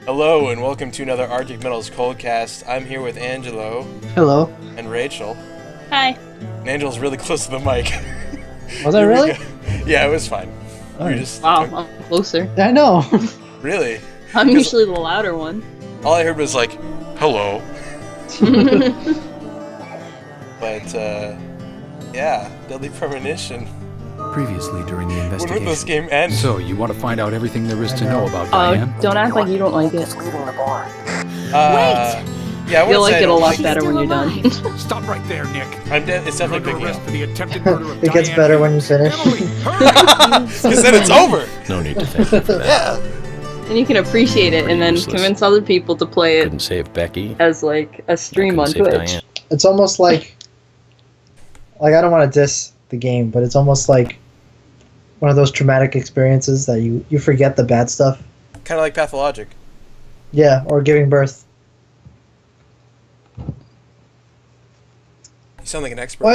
Hello and welcome to another Arctic Metals Coldcast. I'm here with Angelo. Hello. And Rachel. Hi. And Angelo's really close to the mic. Was I really? Yeah, it was fine. Oh. You just Wow, I'm closer. I know. Really? I'm usually the louder one. All I heard was like, hello. But, yeah, Deadly Premonition. Previously during the When investigation. will this game end? So, you want to find out everything there is to know about Diane? Don't act like you don't like it. Yeah, I You'll would like say it a I lot don't better when you're done. Stop right there, Nick. It's You're definitely under picking arrest up. for the attempted murder of It gets Diane. better when you finish. Emily, hurry! Because then it's over! No need to thank me for that. And you can appreciate it and then Useless. convince other people to play it Couldn't save Becky. as like a stream on Couldn't save Twitch. Diane. It's almost like I don't want to diss the game, but it's almost like one of those traumatic experiences that you forget the bad stuff. Kind of like Pathologic. Yeah, or giving birth. You sound like an expert. Why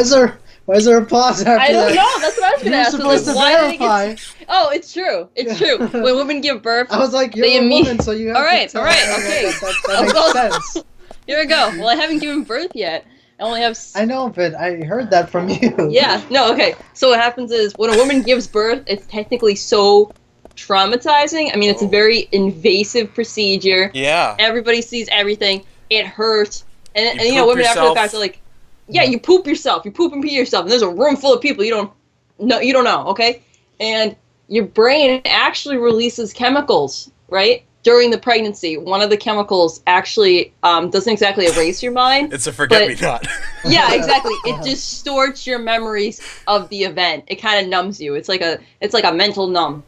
is there a pause after I don't that? know, that's what I was gonna You're ask. supposed to Why did it verify. get... Oh, it's true. It's true. When women give birth, I was like, you're They a imme- woman, so you have Alright, to tell alright, everyone okay. that makes sense. here we go. Well, I haven't given birth yet. I only have... I know, but I heard that from you. Yeah, no, okay. So what happens is, when a woman gives birth, it's technically so traumatizing. I mean, it's a very invasive procedure. Yeah. Everybody sees everything. It hurts. And You you know, poop women after the yourself. fact are like, yeah, you poop yourself. You poop and pee yourself. And there's a room full of people you don't know, okay? And your brain actually releases chemicals, right? During the pregnancy. One of the chemicals actually doesn't exactly erase your mind. It's a forget-me-not. Yeah, exactly. It distorts your memories of the event. It kind of numbs you. It's like a mental numb.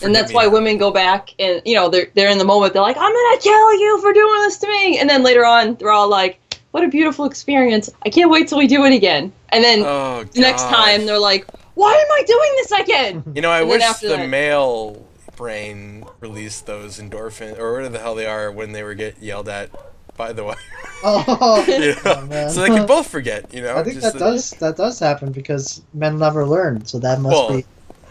And that's why women go back and, you know, they're in the moment. They're like, I'm going to kill you for doing this to me. And then later on, they're all like, what a beautiful experience. I can't wait till we do it again. And then Oh, the next God. time, they're like, why am I doing this again? You know, I And then wish after the that- male brain released those endorphins, or whatever the hell they are, when they were get yelled at by the wife. Oh, You know? oh, man. So they can both forget, you know? I think just that does happen because men never learn, so that must Well, be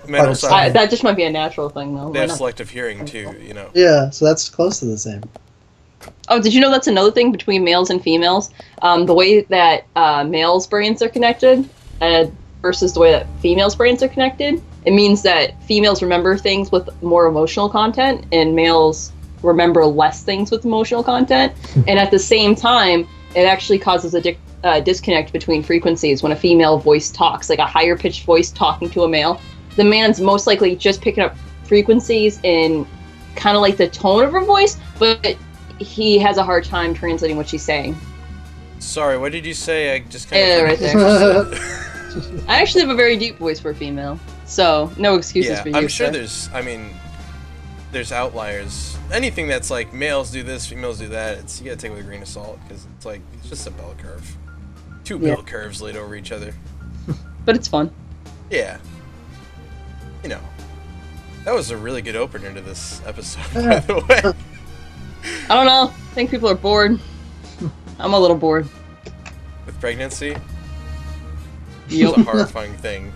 men part of also science. have, That just might be a natural thing, though. they Why have not? selective hearing, too, you know? yeah. So that's close to the same. Oh, did you know that's another thing between males and females? The way that males' brains are connected versus the way that females' brains are connected. It means that females remember things with more emotional content, and males remember less things with emotional content. And at the same time, it actually causes a disconnect between frequencies when a female voice talks, like a higher pitched voice talking to a male. The man's most likely just picking up frequencies in kind of like the tone of her voice, but he has a hard time translating what she's saying. Sorry, what did you say? I just kind Yeah, of... right there. I actually have a very deep voice for a female, so no excuses Yeah, for you. I'm sure sir. there's outliers. Anything that's like, males do this, females do that, you gotta take it with a grain of salt, because it's just a bell curve. Two Yeah. bell curves laid over each other. But it's fun. Yeah. You know. That was a really good opener to this episode, by the way. I don't know. I think people are bored. I'm a little bored. With pregnancy, Yep. it's a horrifying thing.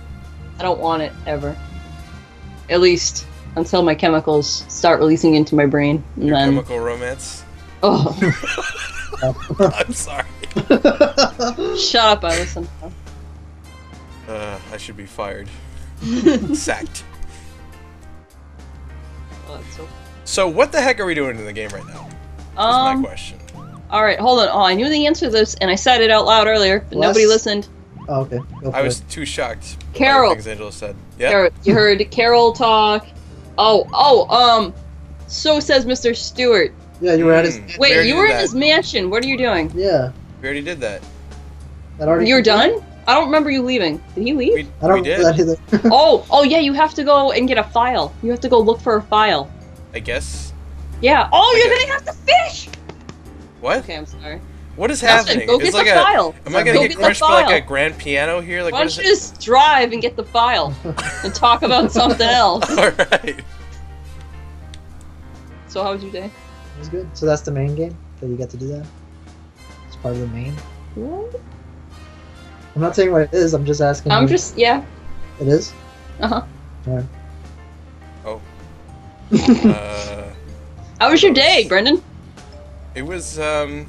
I don't want it ever. At least until my chemicals start releasing into my brain, and Your then chemical romance. oh, I'm sorry. shut up! I listen. I should be fired. Sacked. Oh, that's so... So what the heck are we doing in the game right now? That's my question. All right, hold on. Oh, I knew the answer to this, and I said it out loud earlier, but nobody listened. Oh, okay. Go I for was it. too shocked by Carol. the things Angela said. Yeah. Carol, you heard Carol talk. So says Mr. Stewart. Yeah, you were at his. We Wait, already you did were in that. his mansion. What are you doing? Yeah, We already did that. that already. You're done? I don't remember you leaving. Did he leave? We I don't did. remember that either. Oh yeah, you have to go and get a file. You have to go look for a file. I guess. Yeah. Oh, you're Okay. gonna have to fish! What? Okay, I'm sorry. What is Justin, happening? go It's get like the file. Am I Go gonna get get the crushed by like file. a grand piano here? Like Why what don't is you it? just drive and get the file and talk about something else? All right. So how was your day? It was good. So that's the main game that you get to do that. It's part of the main. I'm not saying what it is. I'm just asking. I'm you. just yeah. It is. Uh huh. Alright. Oh. How was your day, Brendan? It was a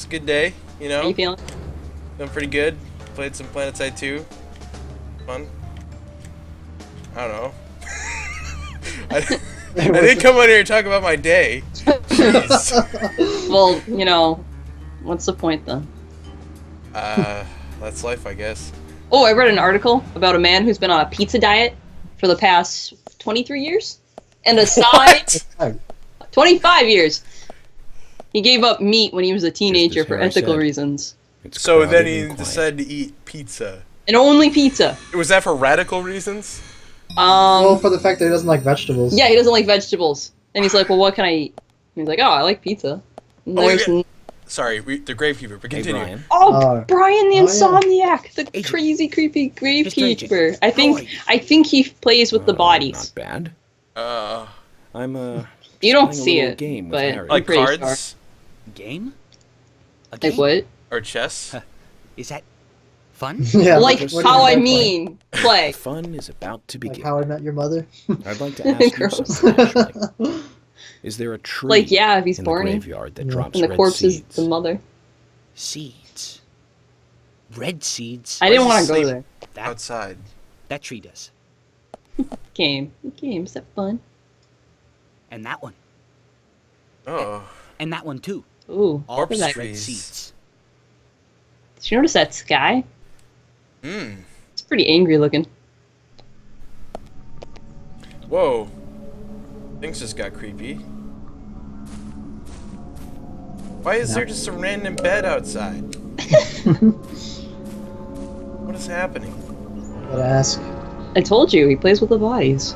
good day, you know. How you feeling? Feeling pretty good. Played some PlanetSide 2. Fun. I don't know. I didn't come on here and talk about my day. Jeez. Well, you know, what's the point then? That's life, I guess. Oh, I read an article about a man who's been on a pizza diet for the past 23 years. And aside, 25 years. He gave up meat when he was a teenager for Harry ethical said. reasons. It's So then crowded he and quiet. decided to eat pizza. And only pizza. Was that for radical reasons? Well, for the fact that he doesn't like vegetables. Yeah, he doesn't like vegetables. And he's like, well, what can I eat? And he's like, oh, I like pizza. And Oh, there's yeah. Sorry, the gravekeeper, but Hey, continue. Brian. Oh, Brian the oh, yeah. Insomniac, the Agent. crazy, creepy Mr. Agent. gravekeeper. I How are think you? I think he plays with the bodies. Not bad. I'm You don't playing a see little it, game with but Harry. I'm Like pretty cards Game? A sure. game? Like what? or chess? Is that fun? Yeah, Like what do you how I mean by mean play. The fun is about to play? begin. Like How I Met Your Mother. I'd like to ask you Gross. something. Actually. Is there a tree Like yeah, if he's in the Barney, graveyard that Yeah. drops and the red corpse is seeds? the mother. Seeds. Red seeds. I didn't Why want does to he go sleep there. Outside. That tree does. Game, is that fun? And that one. Oh. And that one too. Ooh, All Corpse that. red trees. seeds. Did you notice that sky? Hmm. It's pretty angry looking. Whoa. Things just got creepy. Why is there just a random bed outside? What is happening? Gotta ask. I told you, he plays with the bodies.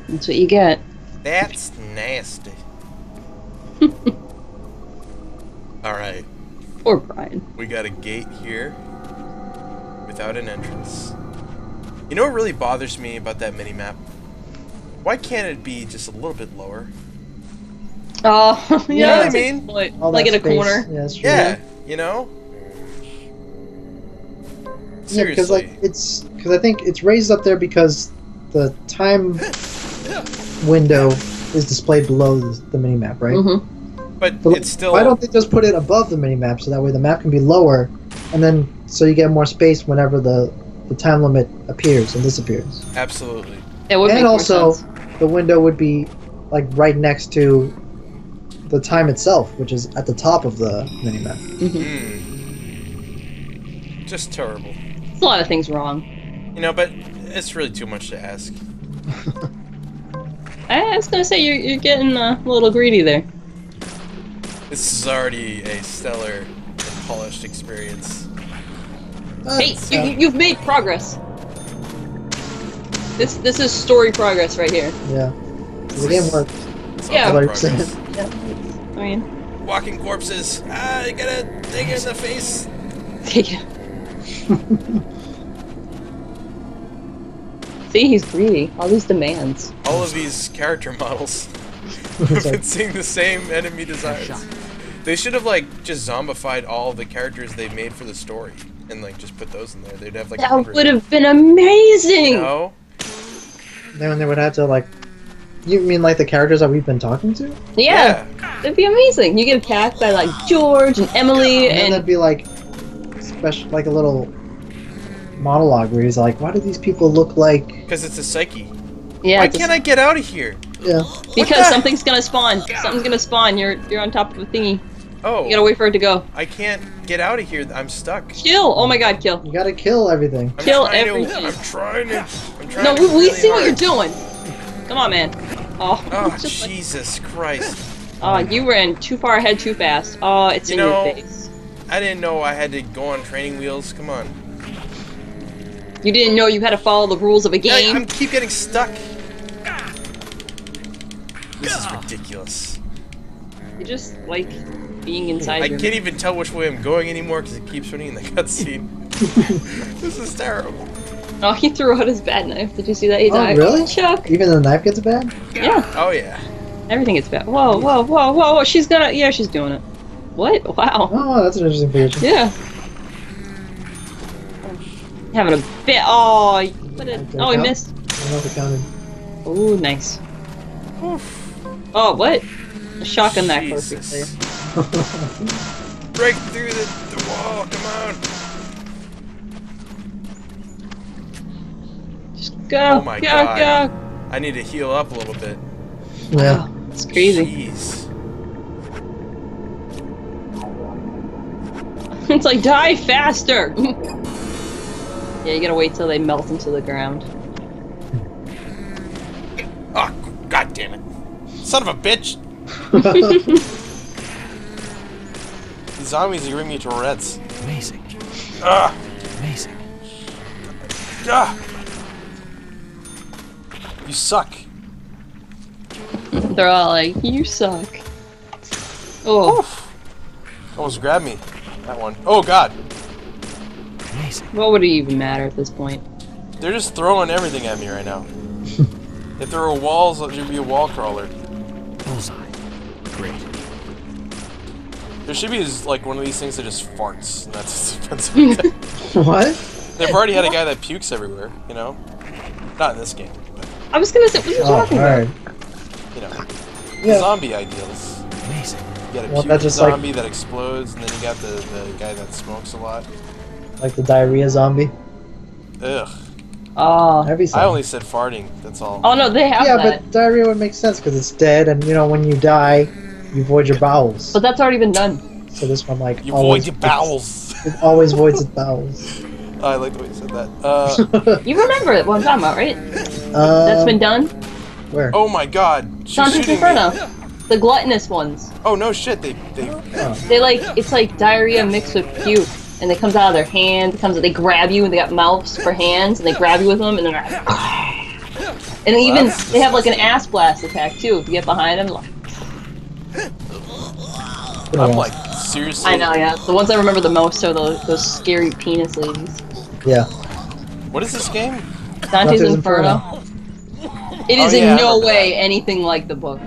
That's what you get. That's nasty. Alright, Poor Brian. we got a gate here without an entrance. You know what really bothers me about that mini-map? Why can't it be just a little bit lower? Oh, yeah, You know what I that's a mean? good point. All Like that in a space. corner. Yeah, that's true. Yeah, you know? Yeah, because Seriously. like because I think it's raised up there because the time window is displayed below the mini map, right? Mm-hmm. But But it's still... why don't they just put it above the mini map so that way the map can be lower, and then so you get more space whenever the time limit appears and disappears. Absolutely. It would make And more also, sense. the window would be like right next to the time itself, which is at the top of the mini map. Mhm. Just terrible. There's a lot of things wrong. You know, but it's really too much to ask. I was gonna say you're getting a little greedy there. This is already a stellar and polished experience. Hey, you've made progress. This is story progress right here. Yeah, the game works. It's Yeah. all 100%. progress. Yeah, I mean, Walking corpses. Ah, you gotta dig in the face. see, he's greedy. All these demands. All of these character models have been seeing the same enemy designs. They should have like just zombified all the characters they made for the story and like just put those in there. They'd have like That 100, would have been amazing. you know? Then they would have to like. You mean like the characters that we've been talking to? Yeah, that'd be amazing. You get attacked by like George and Emily, And then and there'd be like special, like a little monologue where he's like, "Why do these people look like?" Because it's a psyche. yeah, Why just- can't I get out of here? Yeah, because the- something's gonna spawn. Something's gonna spawn. You're on top of a thingy. Oh, You gotta wait for it to go. I can't get out of here. I'm stuck. Kill! Oh my God, kill! you gotta kill everything. I'm Kill trying everything. I'm trying to. No, we really see what hard. you're doing. Come on, man. Oh, Oh, it's just like- Jesus Christ. oh, you ran too far ahead too fast. Oh, it's You in know- your face. I didn't know I had to go on training wheels. Come on. You didn't know you had to follow the rules of a I game. keep getting stuck. This is ridiculous. You just like being inside I your... can't even tell which way I'm going anymore because it keeps running in the cutscene. This is terrible. Oh, he threw out his bad knife. Did you see that? He Oh, died. really? Chuck. Even the knife gets bad. Yeah, Oh yeah. everything gets bad. Whoa, whoa, whoa, whoa, whoa. She's gonna... Yeah, she's doing it. What? Wow. Oh, that's an interesting feature. Yeah. Having a bit... Oh, he put it... Did it Oh, he count? missed. I don't know if it counted. Oh, nice. Oh, what? A shotgun that close Jesus. there. Break through the wall, come on! Just go, Oh my go, God. go. I need to heal up a little bit. Yeah. Oh, it's crazy. Jeez. It's like, die faster! Yeah, you gotta wait till they melt into the ground. Oh, God damn it. Son of a bitch! These zombies are giving me Tourette's. Amazing. Ah! Amazing. Ah! You suck. They're all like, you suck. Oh, Almost grabbed me. That one. Oh, God. Amazing. what would it even matter at this point? They're just throwing everything at me right now. If there were walls, it should be a wall crawler. Bullseye. Great. There should be like one of these things that just farts, and that's offensive. What? They've already had a guy that pukes everywhere, you know? Not in this game, but, I was gonna say, what are you Oh, talking about? alright. you know. Yeah. Zombie ideals. Amazing. You got a Well, puke that's just like- zombie that explodes, and then you got the guy that smokes a lot. Like the diarrhea zombie. Ugh. Oh. Every I zombie. only said farting, that's all. Oh no, they have Yeah, that. but diarrhea would make sense because it's dead, and you know when you die, you void your bowels. But that's already been done. So this one like You always void your bowels. It always voids its bowels. I like the way you said that. You remember it, what I'm talking about, right? That's been done? Where? Oh my God. She's Dante's shooting Inferno. me. The gluttonous ones. Oh no shit, they They like, it's like diarrhea mixed with puke. And it comes out of their hand, they grab you and they got mouths for hands and they grab you with them and then they're like, and even, that's they have like an ass blast attack too. If you get behind them, like, I'm like, seriously? I know, yeah. The ones I remember the most are those scary penis ladies. Yeah. What is this game? Dante's Dante's Inferno. It is Oh, yeah, I in no remember way that. anything like the book.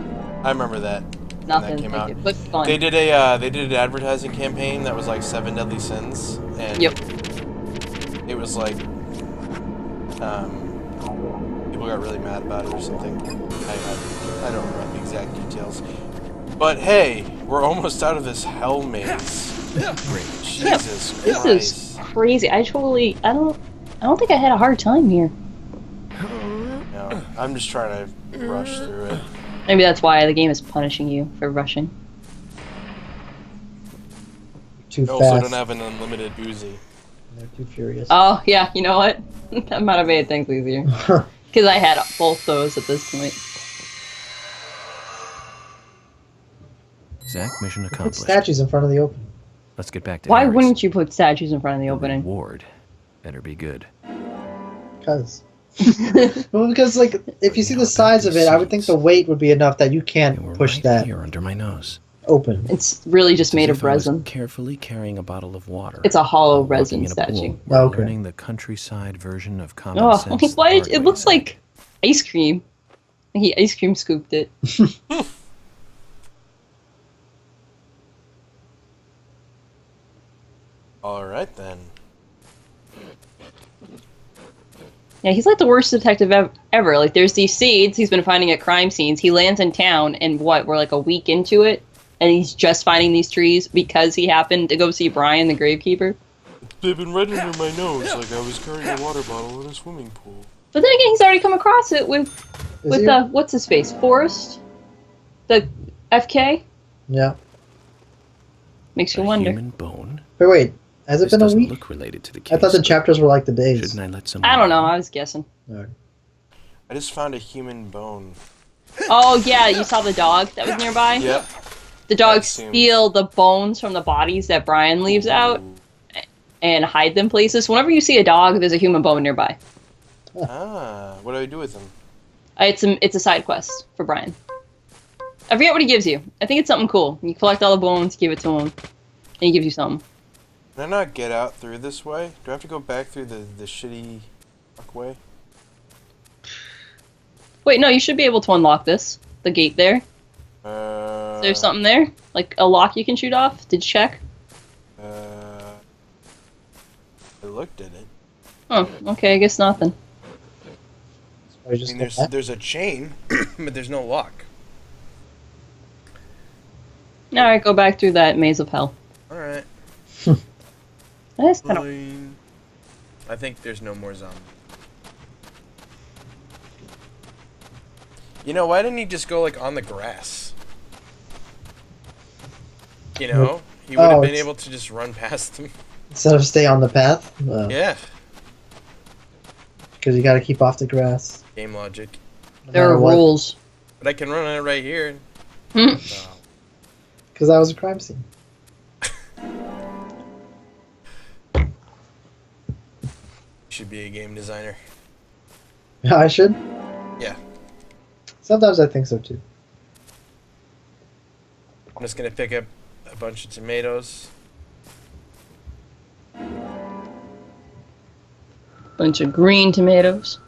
I remember that. when Nothing that came like out. it, but fun. They did an advertising campaign that was like 7 Deadly Sins, and Yep. it was like people got really mad about it or something. I don't remember the exact details. But hey, we're almost out of this hell maze. Jesus This Christ. is crazy. I don't think I had a hard time here. No, I'm just trying to rush through it. Maybe that's why the game is punishing you for rushing. Too I also fast. don't have an unlimited boozy. They're too furious. Oh, yeah, you know what? That might have made things easier. Because I had both those at this point. Zach, mission Put accomplished. statues in front of the open. Let's get back to Why Harry's. wouldn't you put statues in front of the opening? Reward better be good. Because. Well, because like if you see the size of it, I would think the weight would be enough that you They can't were push right that here under my nose. open. It's really just made As of if I was resin. carefully carrying a bottle of water. It's a hollow Walking resin in a pool, statue. we're Okay. learning the countryside version of common Oh, sense. why? the hard It way, looks Zach. like ice cream. He ice cream scooped it. Alright then. Yeah, he's like the worst detective ever. Like, there's these seeds he's been finding at crime scenes. He lands in town, and we're like a week into it, and he's just finding these trees because he happened to go see Brian, the gravekeeper. They've been right under my nose like I was carrying a water bottle in a swimming pool. But then again, he's already come across it with Is he? what's his face, Forrest, the FK. Yeah. Makes you A wonder. human bone? Wait. Has it This been a doesn't week? look related to the case. I thought the chapters were like the days. Shouldn't I let someone I don't know. I was guessing. Alright. I just found a human bone. Oh yeah, you saw the dog that was nearby. Yep. The dogs That seems- steal the bones from the bodies that Brian leaves out and hide them places. Whenever you see a dog, there's a human bone nearby. Ah, what do I do with them? It's a side quest for Brian. I forget what he gives you. I think it's something cool. You collect all the bones, give it to him, and he gives you something. Can I not get out through this way? Do I have to go back through the shitty fuck way? Wait, no, you should be able to unlock this. The gate there. There's something there? Like a lock you can shoot off? Did you check? I looked at it. Oh, okay, I guess nothing. Or you I just mean, go back? there's a chain, but there's no lock. Alright, go back through that maze of hell. Alright. That's kind of... Fine. I think there's no more zombies. You know, why didn't he just go, like, on the grass? You know? He would have been able to just run past them. Instead of stay on the path? Yeah. Because you gotta keep off the grass. Game logic. No There matter are what. rules. But I can run on it right here. Hmm. Oh. Because that was a crime scene. Should be a game designer. Yeah, I should? Yeah. Sometimes I think so too. I'm just gonna pick up a bunch of tomatoes. Bunch of green tomatoes.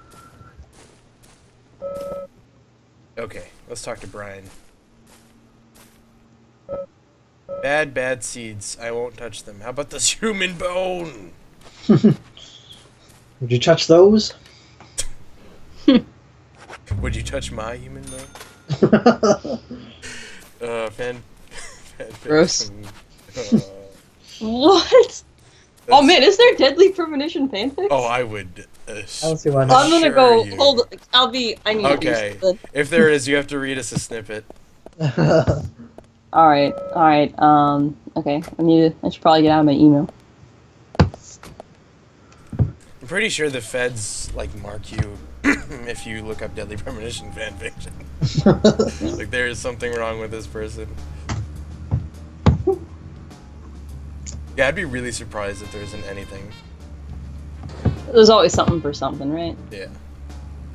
Okay, let's talk to Brian. Bad seeds. I won't touch them. How about this human bone? Would you touch those? Would you touch my human bone? fan Gross. uh, What? Oh man, is there deadly premonition fanfics? oh, I would. I don't see why not. I'm gonna sure go. you- Hold. I need to do Okay. something. If there is, you have to read us a snippet. All right. Okay. I should probably get out of my email. I'm pretty sure the feds like mark you if you look up Deadly Premonition fanfiction. Like there is something wrong with this person. Yeah, I'd be really surprised if there isn't anything. There's always something for something, right? Yeah.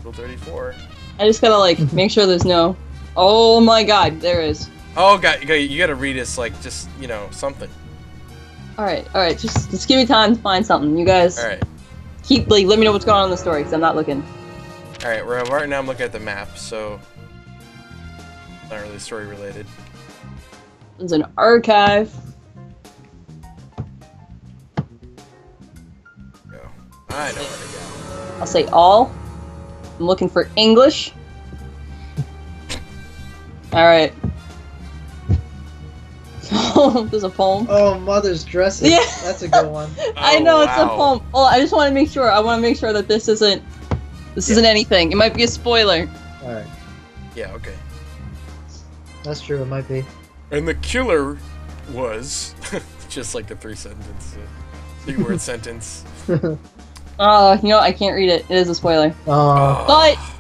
Rule 34. I just gotta like make sure there's no. Oh my God, there is. Oh, God, you gotta read us like just something. All right. Just give me time to find something. You guys All right. keep like let me know what's going on in the story because I'm not looking. All right. Right now I'm looking at the map, so it's not really story related. There's an archive. Go. I know where to go. I'll say all. I'm looking for English. All right. There's a poem. Oh, mother's dresses. Yeah. That's a good one. I Oh, know it's a wow. poem. Oh, I just want to make sure. I want to make sure that this isn't anything. It might be a spoiler. Alright. Yeah. Okay. That's true, it might be. And the killer was just like the three-word sentence. I can't read it. It is a spoiler. Oh,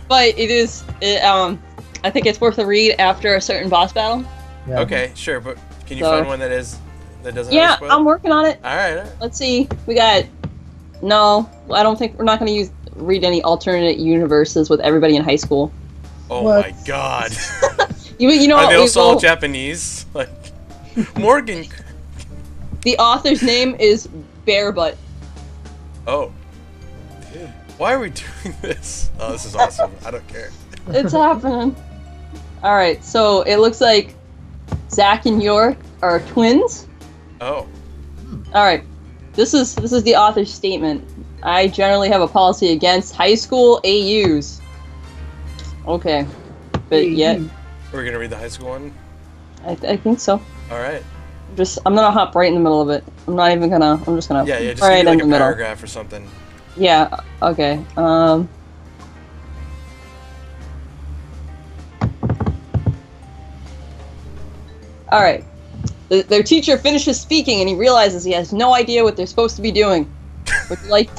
But it is. I think it's worth a read after a certain boss battle. yeah. Okay, sure, but can you So- find one that doesn't? Yeah, have a spoiler? I'm working on it. All right. Let's see. We got. No, I don't think we're not going to read any alternate universes with everybody in high school. Oh What? my God. You know Are what? they We also all will- Japanese? Like Morgan. The author's name is Bearbutt. Oh. Why are we doing this? Oh, this is awesome. I don't care. It's happening. All right, so it looks like Zach and York are twins. Oh. All right, this is the author's statement. I generally have a policy against high school AUs. Okay, but yet We're gonna read the high school one. I think so. All right. I'm gonna hop right in the middle of it. I'm not even gonna. I'm just gonna. Yeah. Just right give me like in a the middle. paragraph or something. Yeah. Okay. All right. Their teacher finishes speaking, and he realizes he has no idea what they're supposed to be doing. Would you like?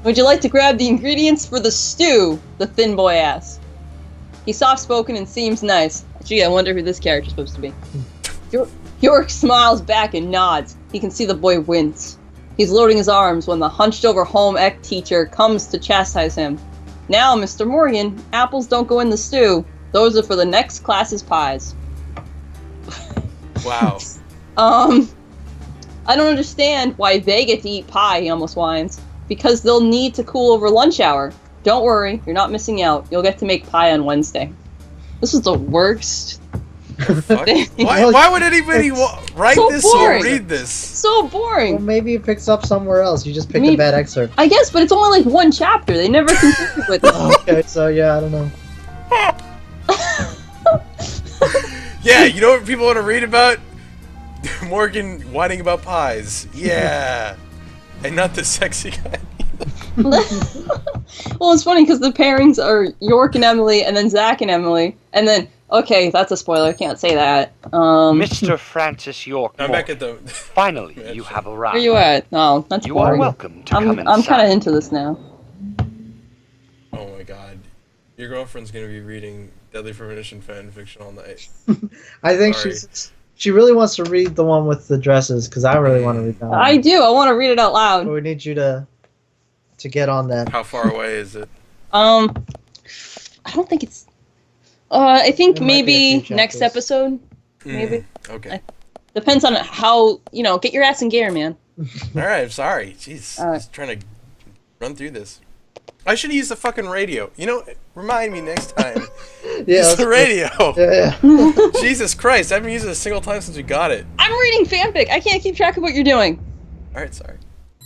Would you like to grab the ingredients for the stew? The thin boy asks. He's soft-spoken and seems nice. Gee, I wonder who this character's supposed to be. York smiles back and nods. He can see the boy wince. He's loading his arms when the hunched-over home ec teacher comes to chastise him. Now, Mr. Morgan, apples don't go in the stew. Those are for the next class's pies. Wow. I don't understand why they get to eat pie, he almost whines. Because they'll need to cool over lunch hour. Don't worry, you're not missing out. You'll get to make pie on Wednesday. This is the worst. Fuck? Why would anybody write so this boring. or read this? So Well, boring. maybe it picks up somewhere else. You just picked Maybe- a bad excerpt. I guess, but it's only like one chapter. They never continue with it. Okay, so yeah, I don't know. Yeah, you know what people want to read about? Morgan whining about pies. Yeah. And not the sexy guy. Well, it's funny because the pairings are York and Emily, and then Zach and Emily, and then okay, that's a spoiler. Can't say that. Mr. Francis York. I'm back at the... Finally, you have arrived. Where you at? No, that's You are boring. welcome to come I'm inside. kind of into this now. Oh my god. Your girlfriend's gonna be reading Deadly Premonition fan fiction all night. I think Sorry. she really wants to read the one with the dresses because I really want to read that one. I do. I want to read it out loud. But we need you to get on that. How far away is it? I don't think it's. I think There might be a maybe few next chapters. episode. Maybe. Okay. Depends on how get your ass in gear, man. Alright, I'm sorry. Jeez. Alright. Just trying to run through this. I should use the fucking radio. You know, remind me next time. Yeah, Use the radio. Yeah. Jesus Christ, I haven't used it a single time since we got it. I'm reading fanfic. I can't keep track of what you're doing. Alright, sorry.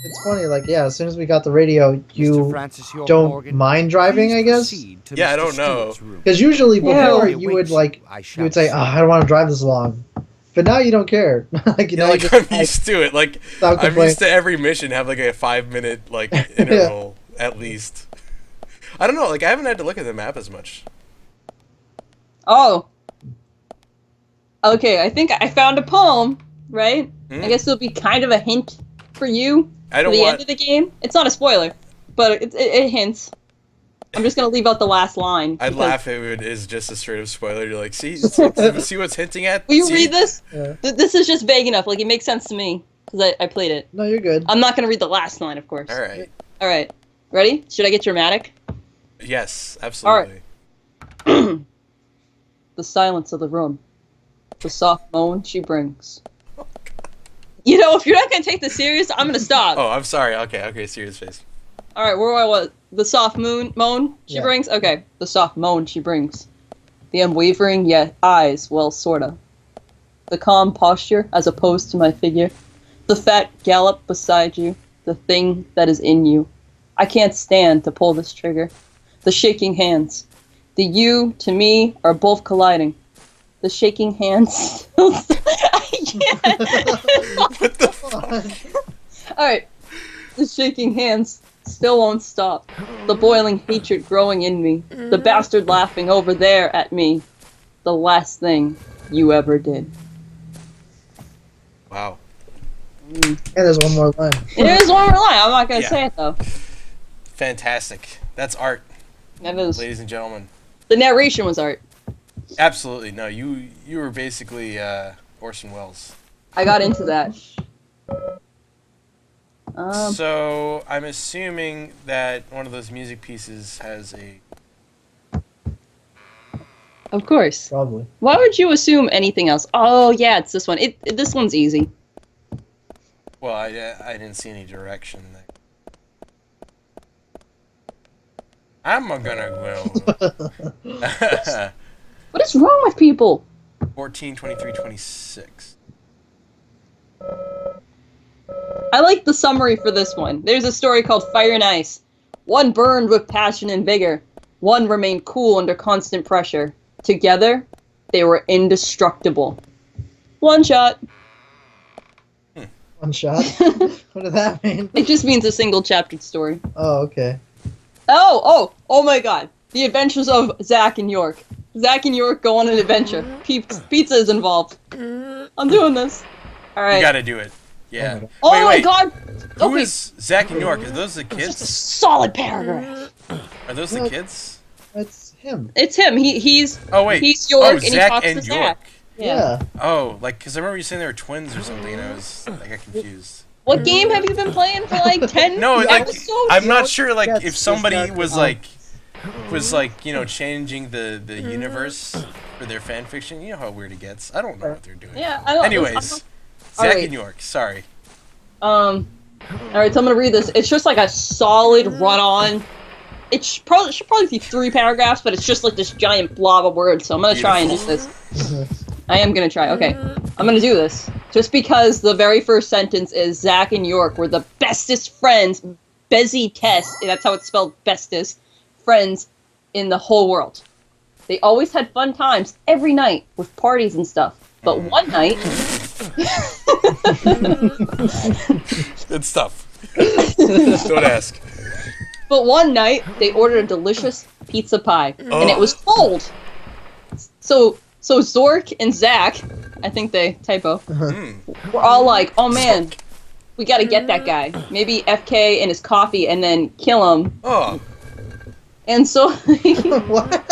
It's funny, like, yeah, as soon as we got the radio, Mr. you Francis York don't Morgan, mind driving, please I guess? proceed to Yeah, I Mr. don't know. Stewart's room. Because usually before Yeah. you would, like, I you shall would say, see. oh, I don't want to drive this long. But now you don't care. Like, you Yeah, know, like you I'm just, like, used to it. Like stop I'm complaining. used to every mission have like a 5-minute like interval at least. I don't know. Like I haven't had to look at the map as much. Oh. Okay, I think I found a poem. Right? I guess it'll be kind of a hint for you I for don't the want. end of the game. It's not a spoiler, but it hints. I'm just gonna leave out the last line. I'd because- laugh if it is just a straight up spoiler. You're like, see what's hinting at? Will you See? read this? Yeah. This is just vague enough. Like it makes sense to me because I played it. No, you're good. I'm not gonna read the last line, of course. All right. All right. Ready? Should I get dramatic? Yes, absolutely. The silence of the room. The soft moan she brings. You know, if you're not gonna take this serious, I'm gonna stop. Oh, I'm sorry. Okay, serious face. All right, where I was. The soft moan she Yeah. brings. Okay, the soft moan she brings. The unwavering yet eyes, well, sorta. The calm posture as opposed to my figure. The fat gallop beside you. The thing that is in you. I can't stand to pull this trigger. The shaking hands. The you to me are both colliding. The shaking hands. I can't. What the fuck? All right. The shaking hands still won't stop. The boiling hatred growing in me. The bastard laughing over there at me. The last thing you ever did. Wow. And there's one more line. There's one more line. I'm not gonna Yeah. say it though. Fantastic. That's art, That is. ladies and gentlemen. The narration was art. Absolutely. No, you were basically Orson Welles. I got into that. So I'm assuming that one of those music pieces has a. Of course. Probably. Why would you assume anything else? Oh yeah, it's this one. This one's easy. Well, I didn't see any direction there. I'm gonna go. What is wrong with people? 14, 23, 26. I like the summary for this one. There's a story called Fire and Ice. One burned with passion and vigor. One remained cool under constant pressure. Together, they were indestructible. One shot. One shot? What does that mean? It just means a single chaptered story. Oh, okay. Oh my god. The Adventures of Zach and York. Zach and York go on an adventure. Pizza is involved. I'm doing this. Alright. You gotta do it. Yeah. Oh Wait, my wait. god! Who Okay, is Zach and York? Are those the just a kids? solid paragraph. Are those the What? kids? That's him. It's him. He's Oh wait. He's York oh, and he Zach talks and to York. Zach. Yeah. Oh, like because I remember you saying they were twins or something, and I got confused. What game have you been playing for like 10 No, like episodes? I'm not sure. Like Yes, if somebody yes, was yes. like changing the universe for their fan fiction. You know how weird it gets. I don't know what they're doing. Yeah, I don't Anyways, Zach Alright. and York. Sorry. Alright, so I'm gonna read this. It's just like a solid run-on. It should probably be 3 paragraphs, but it's just like this giant blob of words, so I'm gonna try and do this. I am gonna try. Okay, I'm gonna do this. Just because the very first sentence is Zach and York were the bestest friends, Bezzy Test, that's how it's spelled, bestest friends in the whole world. They always had fun times every night with parties and stuff. But one night, Good stuff. Don't ask. but one night they ordered a delicious pizza pie, and it was cold. So Zork and Zach, I think they typo, were all like, "Oh man, we gotta get that guy. Maybe FK in his coffee and then kill him." Oh. And so What?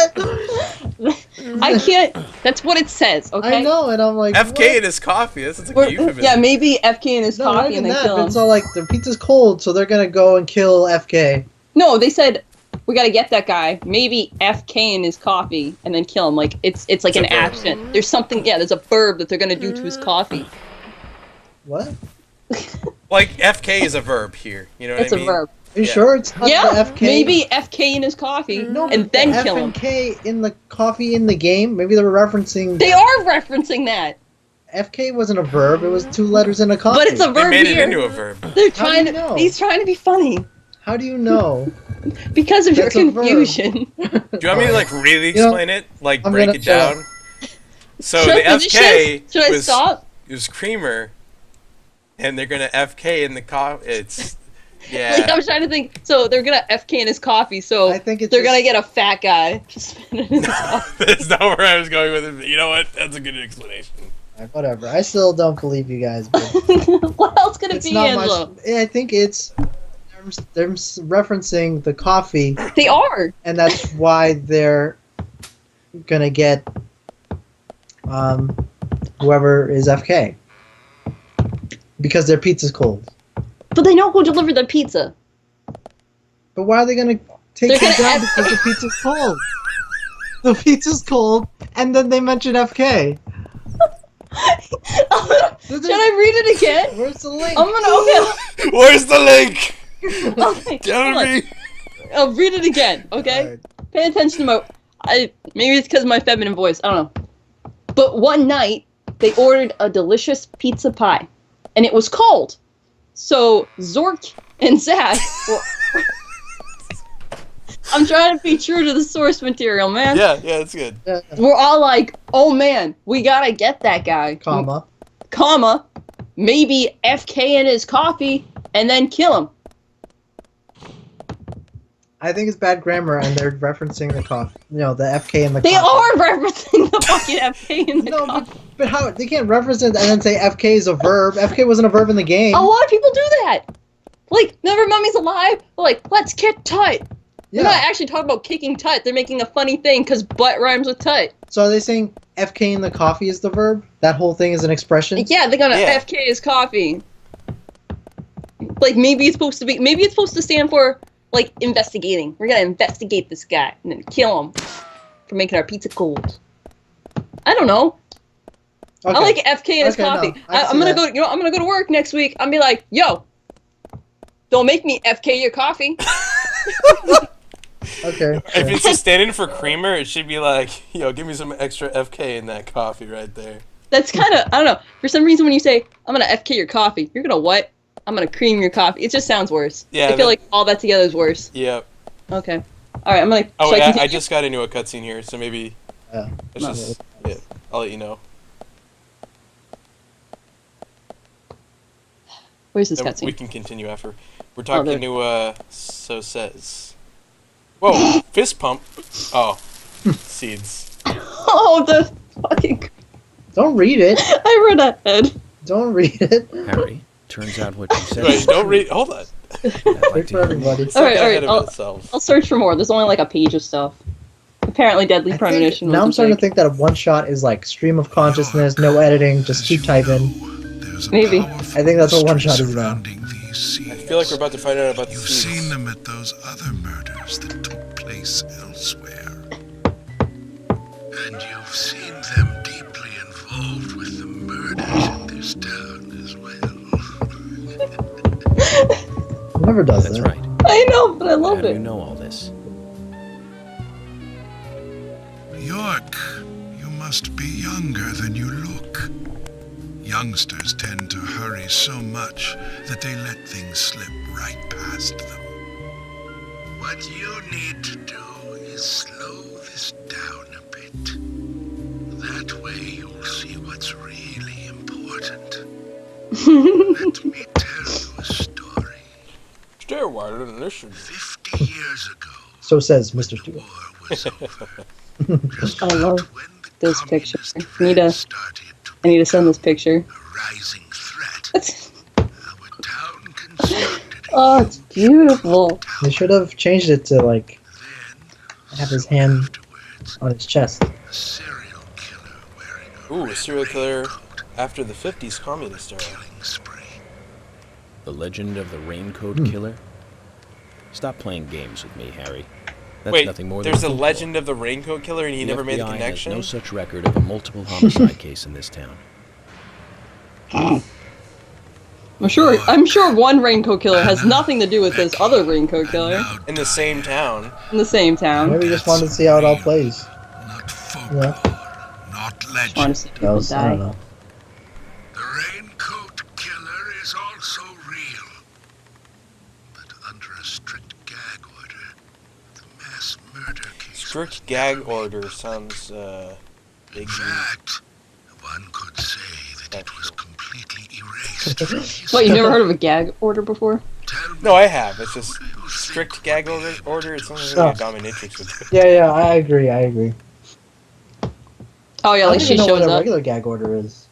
I can't. That's what it says. Okay. I know, and I'm like, FK what? in his coffee. That's like Or- a euphemism. yeah, maybe FK in his No, not coffee and even then that. kill But him. it's all like the pizza's cold, so they're gonna go and kill FK. No, they said we gotta get that guy. Maybe FK in his coffee and then kill him. Like it's like It's a an verb. action. There's something. Yeah, there's a verb that they're gonna do to his coffee. What? Like FK is a verb here. You know what It's I a mean? verb. Are you Yeah. sure it's not Yeah, the FK? maybe FK in his coffee No, and but then the kill F him. and K in the coffee in the game. Maybe they were referencing. They are referencing that, FK wasn't a verb. It was 2 letters in a coffee. but it's a They verb made here. it into a verb. They're How do trying you to. know? He's trying to be funny How do you know? because of That's your a verb. confusion. Do you want me to like really You know, explain it? Like I'm break gonna it shut up. down? So the FK Should I was stop? it was creamer, and they're gonna FK in the coffee. It's Like, yeah. I'm trying to think. So they're gonna FK in his coffee. So I think it's they're just- gonna get a fat guy to spin it in his coffee. That's not where I was going with it. But you know what? That's a good explanation. Whatever. I still don't believe you guys. But What else could it it's be, not Angelo? much. I think it's they're referencing the coffee, They are. and that's why they're gonna get whoever is FK because their pizza's cold. But they know who delivered the pizza. But why are they gonna take They're you gonna down F- because the pizza's cold? The pizza's cold, and then they mention FK. Should I read it again? Where's the link? I'm gonna Where's the link? okay. Tell hold on. me. I'll read it again. Okay. Alright. Pay attention to maybe it's because of my feminine voice. I don't know. But one night they ordered a delicious pizza pie, and it was cold. So Zork and Zach. I'm trying to be true to the source material, man. Yeah, that's good. We're all like, "Oh man, we gotta get that guy." Comma. Maybe FK in his coffee, and then kill him. I think it's bad grammar, and they're referencing the coffee. You know, the FK in the They coffee. are referencing the fucking FK in the No, coffee. but how they can't reference it and then say FK is a verb? FK wasn't a verb in the game. A lot of people do that. Like, never Mummy's alive. They're like, let's kick Tut. They're not actually talking about kicking Tut. They're making a funny thing because butt rhymes with Tut. So are they saying FK in the coffee is the verb? That whole thing is an expression? Yeah, they're gonna Yeah. FK his coffee. Like maybe it's supposed to stand for like investigating. We're gonna investigate this guy and then kill him for making our pizza cold. I don't know. Okay. I like FK in his Okay, no, coffee. I I'm see gonna that. go. You know, I'm gonna go to work next week. I'm be like, yo, don't make me FK your coffee. Okay. If sure. it's a stand-in for creamer, it should be like, yo, give me some extra FK in that coffee right there. That's kind of, I don't know. For some reason, when you say, I'm going to FK your coffee, you're going to what? I'm going to cream your coffee. It just sounds worse. Yeah, I feel that- like all that together is worse. Yep. Okay. All right, I'm going to. Oh, yeah, I just got into a cutscene here, so maybe Yeah. it's just, yeah, I'll let you know. Where's this Then we cutscene? can continue after. We're there. talking to, So Says. Whoa, fist pump. Oh, seeds. Oh, the fucking. Don't read it. I read ahead. Don't read it. Harry, turns out what you said. Wait, is don't true. read, hold on. I'd Wait like to for hear more. everybody. It's All not right, that all right, ahead of itself. I'll search for more. There's only like a page of stuff. Apparently, Deadly I think, Premonition was now I'm a starting to thing. think that a one shot is like stream of consciousness, no editing, just keep typing. Maybe. I think that's what one shot is now. I feel like we're about to find out about the You've seeds. seen them at those other murders that took place elsewhere. And you've seen them deeply involved with the murders in this town as well. It never does That's that. right. I know, but I How love do you it. know all this? York, you must be younger than you look. Youngsters tend to hurry so much that they let things slip right past them. What you need to do is slow this down a bit. That way you'll see what's really important. Let me tell you a story. Stay while and listen. 50 years ago, So says when Mr. the Stewart. war was over, just I love about when the this picture. communist I need to- threat started to I need to send this become picture. a rising threat, our town constructed a Oh, it's beautiful. They should have changed it to like then, have his soon hand afterwards, on his chest. a serial killer wearing a Ooh, a red serial killer raincoat after the 50s communist era. killing spree. The legend of the raincoat killer? Stop playing games with me, Harry. That's Wait, nothing more than there's a folklore. legend of the raincoat killer and he The never made the FBI connection? has no such record of a multiple homicide case in this town. I'm sure one raincoat killer has nothing to do with this other raincoat killer In the same town. in the same town. Maybe just wanted to see how it all plays. Not folklore, not Want to legend. see That people was, I don't die. know. The raincoat killer is also real. But under a strict gag order, the mass murder case Strict was gag never made order public. sounds, In big. fact, one could say that it was completely erased from history. What, you never heard of a gag order before? Tell me, No, I have. It's just who do you strict think gag would be order. able It's to something Oh. like a dominatrix would do. Yeah, I agree. Oh yeah, I like don't she even know what shows a up. regular gag order is.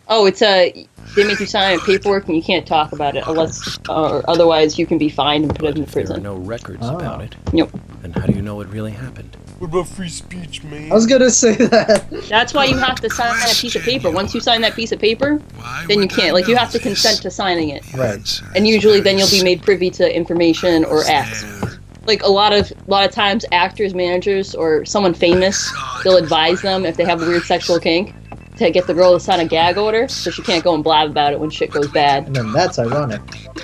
Oh, it's they make you sign paperwork and you can't talk about it unless, or otherwise you can be fined and put But in if there are prison. no records Ah. about it, Yep. then how do you know what really happened? What about free speech, man? I was gonna say that. That's why you have to sign a piece of paper. Once you sign that piece of paper, Why then you would I can't. Like you know have to this? consent to signing it. The Right. answer And is usually very then you'll be made privy to information or acts. simple. Like a lot of times actors, managers, or someone famous, they'll advise them if they have a weird sexual kink to get the girl to sign a gag order so she can't go and blab about it when shit goes bad. And then that's ironic.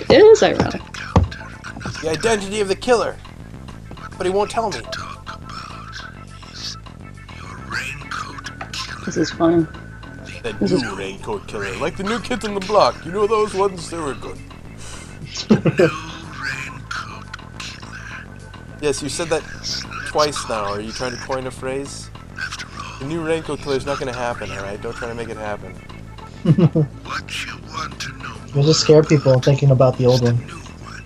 It is ironic. The identity of the killer. But he won't tell me. Talk about is your raincoat killer. This is fun. The This is- new raincoat killer. Like the new kids on the block. You know those ones? They were good. New raincoat killer. Yes, you said that twice now. Are you trying to coin a phrase? After all, The new raincoat killer's not gonna happen, alright? Don't try to make it happen. what you want to know You'll just scare people thinking about the old one. new one.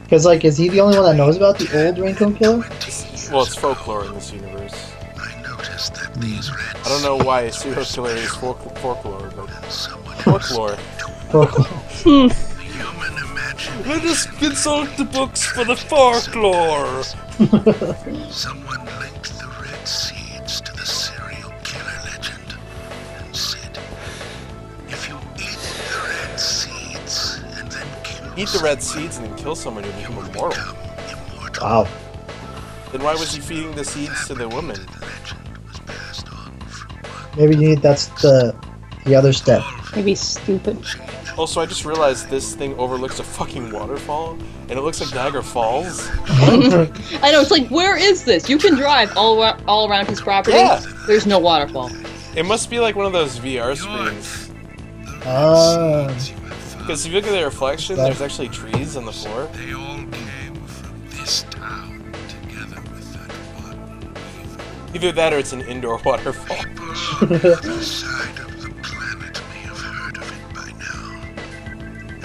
Because, like, is he the only one that knows about the old Raincoat Killer? Well, it's folklore in this universe. I noticed that these red I don't know why a serial killer is folklore, but someone folklore. Folklore. the human imagination. Let us consult the books for the folklore. Someone linked the red seeds to the serial killer legend and said, if you eat the red seeds and then kill Eat the red seeds and then kill someone, you become immortal. become immortal. Wow. Then why was he feeding the seeds to the woman? The legend was passed on from one Maybe that's the other step. Maybe stupid. Also, I just realized this thing overlooks a fucking waterfall, and it looks like Niagara Falls. I know, it's like, where is this? You can drive all around his property. Yeah. There's no waterfall. It must be like one of those VR screens. Ah. Because if you look at the reflection, there's actually trees on the floor. They all came from this town together with that one evil. Either that or it's an indoor waterfall. People on the other side of the planet may have heard of it by now.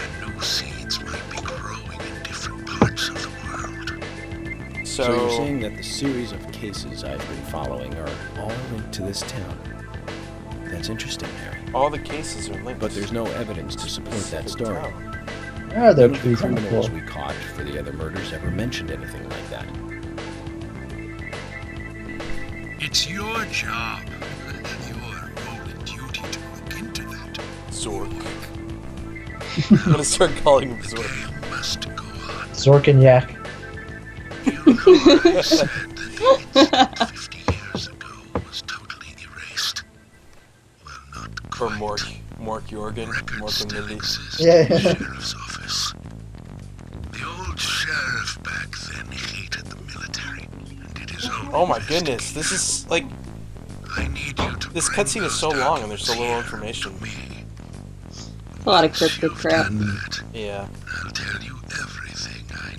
And new seeds might be growing in different parts of the world. So you're saying that the series of cases I've been following are all linked to this town? That's interesting, Harry. all the cases are linked. But there's no evidence to support that story. Where are there None of the trees on the criminals floor? we caught for the other murders ever mentioned anything like that. It's your job, your role and duty to look into that. Zork. I'm gonna start calling him Zork. Game must go on. Zork and Yak. You know, I said that the incident 50 years ago was totally erased. Well, not Or quite. Mork Jorgen. Records Mork and still Mindy. exist Yeah. in the sheriff's office. The old sheriff back then hated the military and did his own Oh my goodness, this is like I need you to This bring cutscene is those so long and there's so downloads little here information. to me. A lot of cryptic You've crap. done that, Yeah. I'll tell you everything I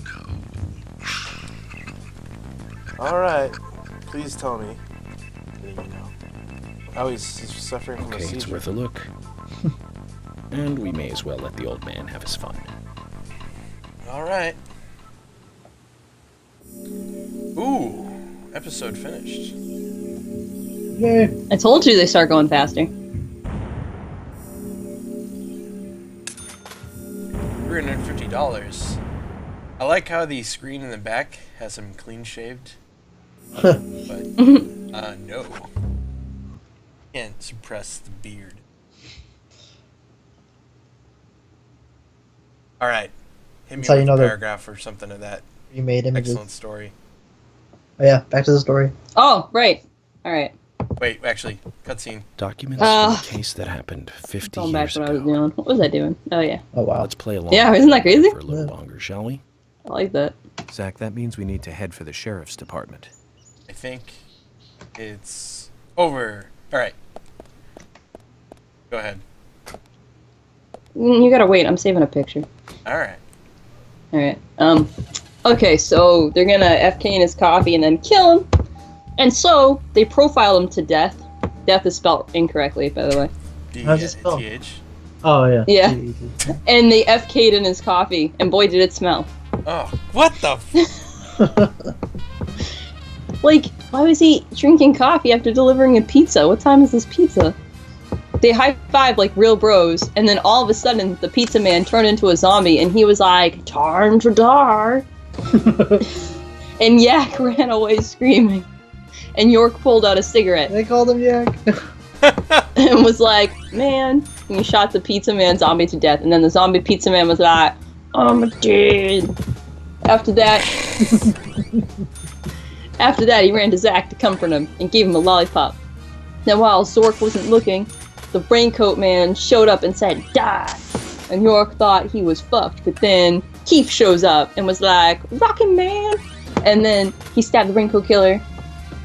know. Alright. Please tell me. You know. Oh, he's suffering from a Okay, it's seizure. worth a look. And we may as well let the old man have his fun. Alright. Ooh. Episode finished. Yay. I told you they start going faster. $350. I like how the screen in the back has him clean shaved. But, no. Can't suppress the beard. Alright. Hit me That's how you with know a they're- paragraph or something of that Remade images. excellent story. Oh yeah, back to the story. Oh, right. All right. Wait, actually, cutscene. Documents from a case that happened 50 Going back years to what I was ago. doing. What was I doing? Oh, yeah. Oh wow. Let's play along. Yeah, isn't that crazy? For a little longer, shall we? I like that. Zach, that means we need to head for the sheriff's department. I think it's over. Alright. Go ahead. You gotta wait. I'm saving a picture. Alright. All right. Okay, so they're gonna FK in his coffee and then kill him. And so they profile him to death. Death is spelled incorrectly, by the way. How's it spelled? D-T-H. Oh yeah. Yeah. And they FK'd in his coffee, and boy, did it smell. Oh, what the Like, why was he drinking coffee after delivering a pizza? What time is this pizza? They high-five like real bros, and then all of a sudden, the pizza man turned into a zombie, and he was like, "Time to die." And Yak ran away screaming. And York pulled out a cigarette They called him Yak. and was like, "Man," and he shot the pizza man zombie to death. And then the zombie pizza man was like, "I'm dead." After that, he ran to Zach to comfort him and gave him a lollipop. Now, while Zork wasn't looking, the raincoat man showed up and said, "Die!" And York thought he was fucked, but then Keith shows up and was like, "Rockin' man!" And then he stabbed the raincoat killer,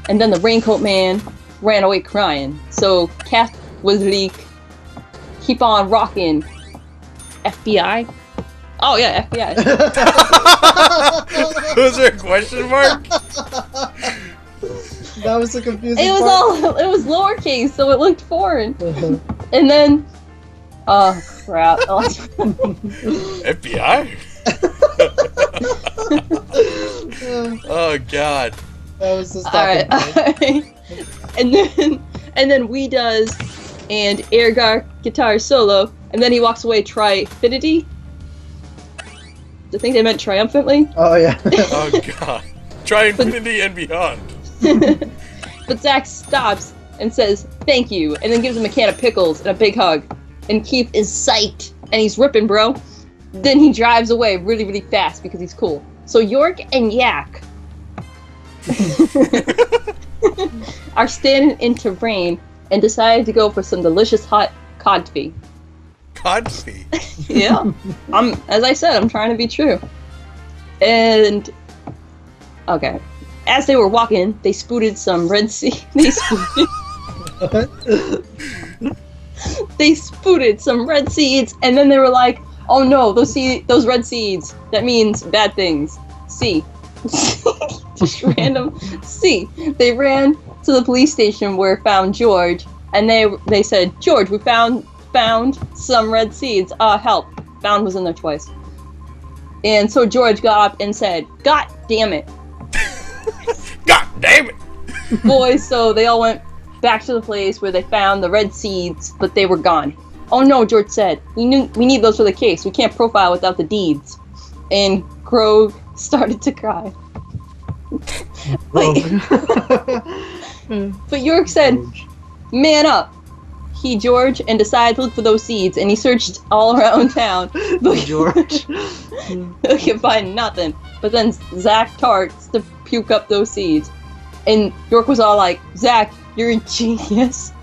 and then the raincoat man ran away crying. So Kath was like, "Keep on rocking, FBI." Oh yeah, FBI. Was there a question mark? That was the confusing It was part. it was lowercase, so it looked foreign. And then, oh crap! FBI? Oh god. That was the All stopping right, point. and then we does and air guitar solo, and then he walks away triumphantly. I think they meant triumphantly. Oh yeah. Oh god. Try infinity and beyond. But Zach stops and says thank you, and then gives him a can of pickles and a big hug. And Keith is psyched, and he's ripping, bro. Then he drives away really, really fast because he's cool. So York and Yak are standing into rain and decided to go for some delicious hot cod feet. Codfee. Yeah, as I said, I'm trying to be true. And okay, as they were walking, they spooted some red seed. They spooted some red seeds, and then they were like, "Oh no, those red seeds. That means bad things." C. Just random C. They ran to the police station where found George, and they said, "George, we found some red seeds. Help." Found was in there twice. And so George got up and said, "God damn it." God damn it! Boys, so they all went back to the place where they found the red seeds, but they were gone. "Oh no," George said. We need those for the case. We can't profile without the deeds." And Grove started to cry. But York said, "Man up." He, George, and decided to look for those seeds, and he searched all around town. George. He could find nothing. But then Zach starts to puke up those seeds. And York was all like, "Zach, you're a genius."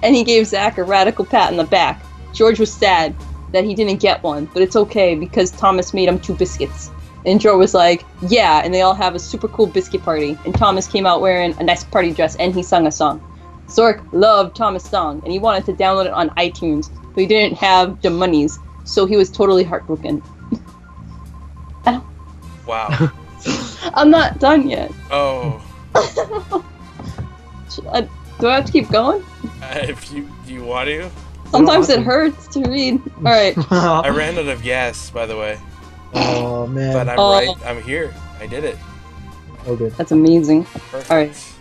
And he gave Zach a radical pat on the back. George was sad that he didn't get one, but it's okay because Thomas made him 2 biscuits. And Joe was like, "Yeah," and they all have a super cool biscuit party. And Thomas came out wearing a nice party dress, and he sung a song. Zork loved Thomas' song, and he wanted to download it on iTunes, but he didn't have the monies, so he was totally heartbroken. Wow. I'm not done yet. Oh. Do I have to keep going? If you want to. Sometimes it hurts to read. Alright. I ran out of gas, by the way. Oh man. But I'm right. I'm here. I did it. Oh good. That's amazing. Perfect. Alright.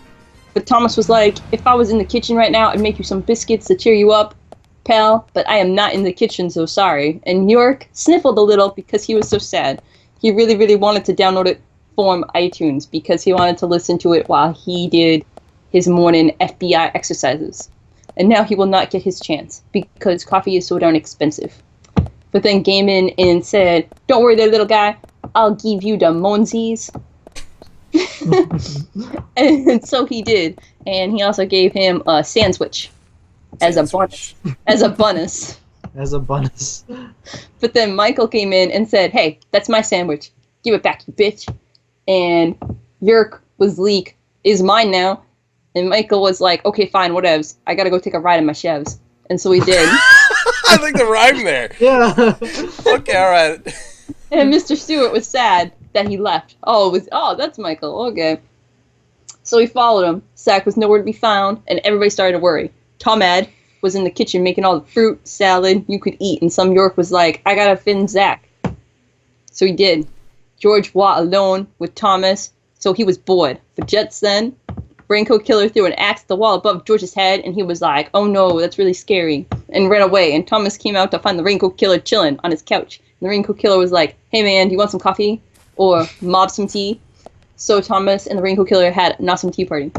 But Thomas was like, if I was in the kitchen right now, I'd make you some biscuits to cheer you up, pal, but I am not in the kitchen, so sorry. And York sniffled a little because he was so sad. He really, really wanted to download it from iTunes because he wanted to listen to it while he did his morning FBI exercises. And now he will not get his chance because coffee is so darn expensive. But then came in and said, don't worry there, little guy, I'll give you the Monzies. And so he did. And he also gave him a sandwich as a bonus. As a bonus. As a bonus. But then Michael came in and said, hey, that's my sandwich. Give it back, you bitch. And Yerk was leak, is mine now. And Michael was like, okay, fine, whatevs. I gotta go take a ride in my Chevs. And so he did. I like the rhyme there. Yeah. Okay, alright. And Mr. Stewart was sad that he left. Oh, that's Michael. Okay. So he followed him. Zach was nowhere to be found, and everybody started to worry. Tomad was in the kitchen making all the fruit, salad you could eat, and some York was like, I gotta fin Zach. So he did. George was alone with Thomas, so he was bored. But just then, Raincoat Killer threw an axe at the wall above George's head, and he was like, oh no, that's really scary, and ran away. And Thomas came out to find the Raincoat Killer chilling on his couch. And the Raincoat Killer was like, hey man, do you want some coffee? Or mob some tea? So Thomas and the Raincoat Killer had an awesome tea party.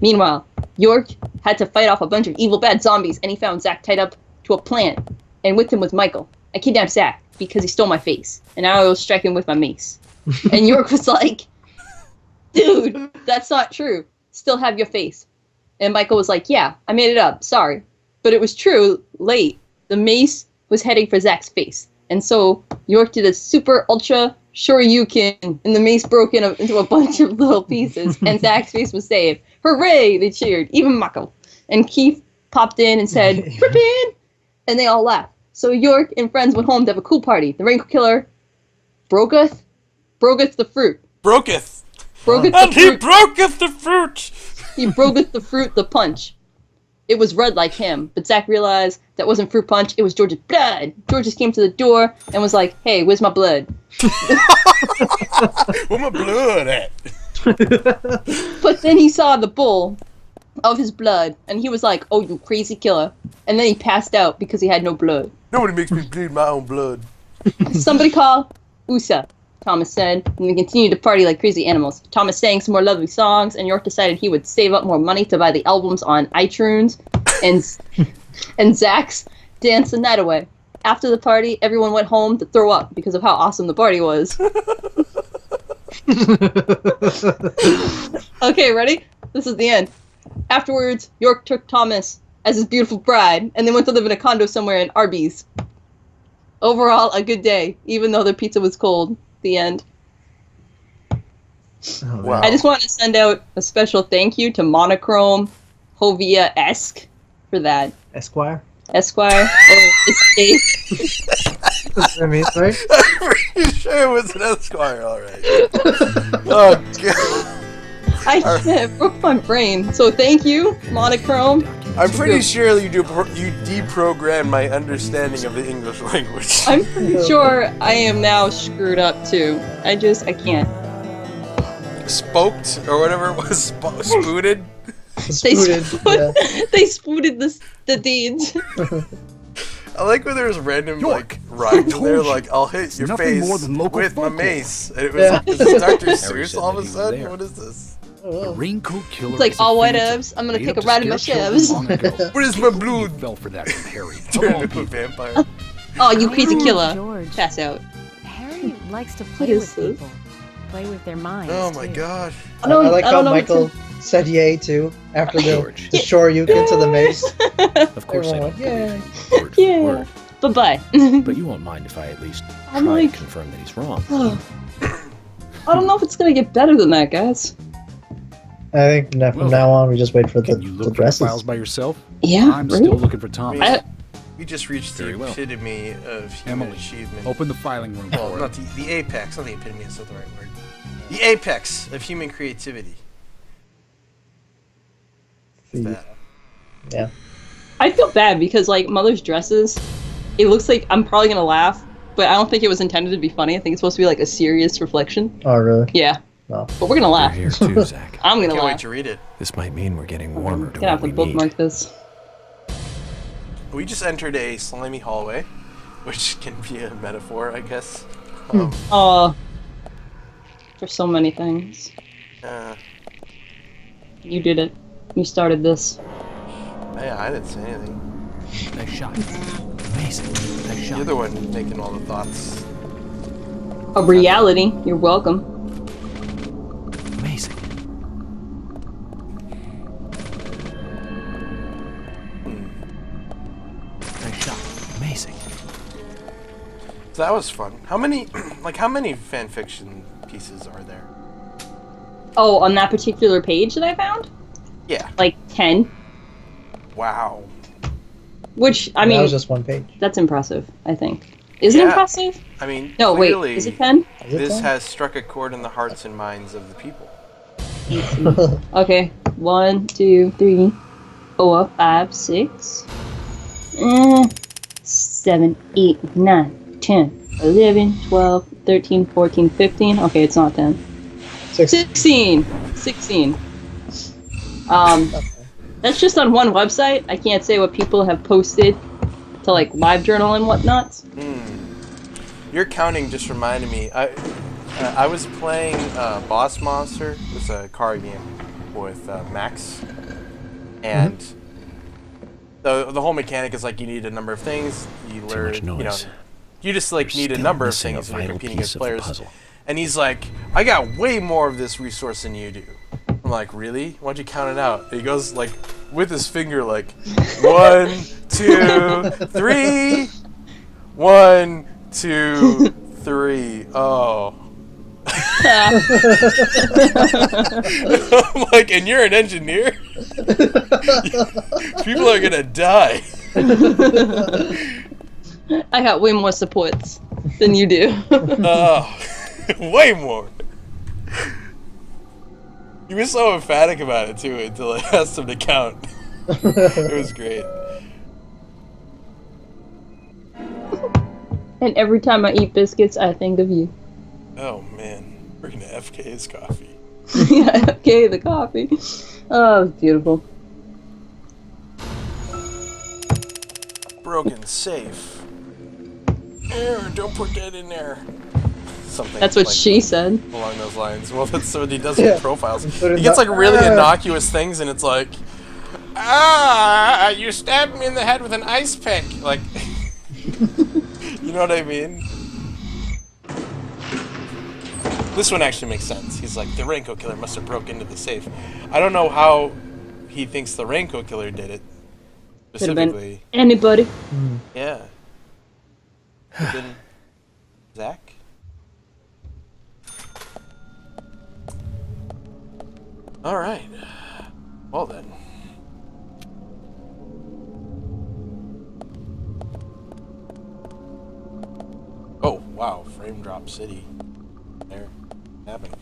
Meanwhile, York had to fight off a bunch of evil bad zombies, and he found Zach tied up to a plant. And with him was Michael. I kidnapped Zach because he stole my face, and now I will strike him with my mace. And York was like, dude, that's not true. Still have your face. And Michael was like, yeah, I made it up. Sorry. But it was true. Late. The mace was heading for Zach's face. And so York did a super ultra shoryuken, and the mace broke into a bunch of little pieces, and Zach's face was saved. Hooray! They cheered. Even Michael. And Keith popped in and said, Rippin'! And they all laughed. So York and friends went home to have a cool party. The Raincoat Killer broketh the fruit. Broketh. Broketh And the he fruit. broketh the fruit. He broketh the fruit, the punch. It was red like him, but Zach realized that wasn't fruit punch, it was George's blood. George just came to the door and was like, hey, where's my blood? Where my blood at? But then he saw the bowl of his blood, and he was like, oh, you crazy killer. And then he passed out because he had no blood. Nobody makes me bleed my own blood. Somebody call USA, Thomas said, and we continued to party like crazy animals. Thomas sang some more lovely songs, and York decided he would save up more money to buy the albums on iTunes, and Zach's danced the night away. After the party, everyone went home to throw up because of how awesome the party was. Okay, ready? This is the end. Afterwards, York took Thomas as his beautiful bride, and they went to live in a condo somewhere in Arby's. Overall, a good day, even though the pizza was cold. The end. Oh, Wow. I just want to send out a special thank you to Monochrome Hovia-esque for that. Esquire. Esquire. Or Escape. What's that mean, sorry? I'm pretty sure it was an Esquire, alright. Oh, God. I broke my brain. So thank you, Monochrome. I'm pretty sure you deprogrammed my understanding of the English language. I'm pretty sure I am now screwed up too. I can't. Spoked, or whatever it was, spooted. They spooted the deeds. I like when there's random, like, rhymes in there, told you. like, I'll hit your Nothing face more than local with my folklore. mace. And it was, Yeah. is it Dr. Harry Seuss said all of that a he was sudden? there. What is this? The Raincoat Killer. It's like is a all white phantom Evs. I'm gonna made take up a ride in to my scare children Chevs. long ago. What is my He blood? fell for that from Harry. Of Turn all into a people. vampire. Oh, you crazy killer. George. Pass out. Harry likes to What play is with this? people. Play with their minds. Oh my too. gosh. I like I how don't know what Michael said yay too after the George. Shoryuken to the mace. Of course I Everyone don't went, believe you, word for Yeah. word. Bye-bye. But you won't mind if I at least I'm try like- to confirm that he's wrong. I don't know if it's gonna get better than that, guys. I think from now on we just wait for Can you the look for the dresses. files by yourself? Yeah, I'm right? still looking for Thomas. We just reached the Very well. epitome of human Emily, achievement. open the filing room Well, for not it. the apex. Not the epitome. Is not the right word. The apex of human creativity. It's bad. Yeah. I feel bad because like Mother's dresses, it looks like I'm probably gonna laugh, but I don't think it was intended to be funny. I think it's supposed to be like a serious reflection. Oh really? Yeah. No. But we're gonna We're laugh. here too, Zach. I'm I gonna can't wait laugh. to read it. This might mean we're getting I'm warmer to gonna have what to we need. bookmark this. We just entered a slimy hallway, which can be a metaphor, I guess. Oh, there's so many things. Uh, You did it. You started this. yeah, I didn't say anything. Nice shot. Amazing. Nice shot. You're the one making all the thoughts. A reality. You're welcome. Amazing. Nice shot. Amazing. So that was fun. How many, how many fan fiction pieces are there? Oh, on that particular page that I found, Yeah. like 10. Wow. Which I that mean, was just one page. that's impressive. I think. Is it Yeah. impressive? I mean, No, clearly, wait. Is it 10? Is it this 10? has struck a chord in the hearts and minds of the people. Okay. 1, 2, 3, 4, 5, 6, 7, 8, 9, 10, 11, 12, 13, 14, 15. Okay, it's not 10. 16. 16. That's just on one website. I can't say what people have posted to like LiveJournal and whatnot. Your counting just reminded me. I was playing Boss Monster. It's a card game with Max, and the whole mechanic is like you need a number of things. You learn, much noise. you just like You're need a still number of missing a things when you're vital competing piece against of the players. puzzle. And he's like, I got way more of this resource than you do. I'm like, really? Why'd you count it out? And he goes like with his finger like 1, 2, 3. 1, 2, 3. Oh. I'm like, and you're an engineer? People are gonna die. I got way more supports than you do. Oh, way more. He was so emphatic about it too until I asked him to count. It was great. And every time I eat biscuits, I think of you. Oh man, we're gonna FK his coffee. Yeah, okay, the coffee. Oh, it's beautiful. Broken safe. Don't put that in there. Something. That's what like she said. along those lines. Well, that's what he does Yeah. with profiles. Put it He gets up- like really innocuous things, and it's like, you stabbed me in the head with an ice pick. Like, you know what I mean? This one actually makes sense. He's like, the raincoat killer must have broke into the safe. I don't know how he thinks the raincoat killer did it. Could have been Specifically. anybody. Yeah. Could've been Zach? Alright. Well then. Oh, wow. Frame drop city. There. Happening.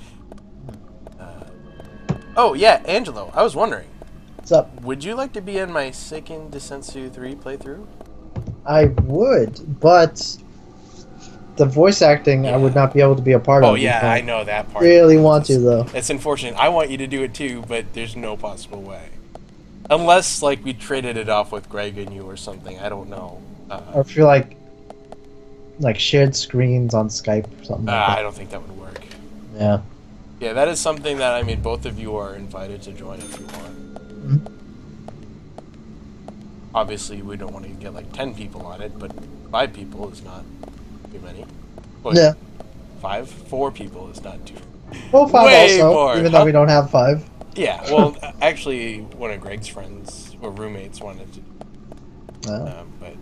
Oh, yeah, Angelo. I was wondering. What's up? Would you like to be in my Seiken Densetsu 3 playthrough? I would, but the voice acting I would not be able to be a part of. Oh, yeah, because I know that part. Really want to though. It's unfortunate. I want you to do it too, but there's no possible way. Unless, like, we traded it off with Greg and you or something. I don't know. Or if you're like shared screens on Skype or something like I that. don't think that would work. Yeah. Yeah, that is something that, I mean, both of you are invited to join if you want. Mhm. Obviously, we don't want to get, like, 10 people on it, but 5 people is not too many. But Yeah. 4 people is not too. Well, 5 Way also, more. even though we don't have 5. Yeah, well, actually, one of Greg's friends, or roommates, wanted to, Oh, but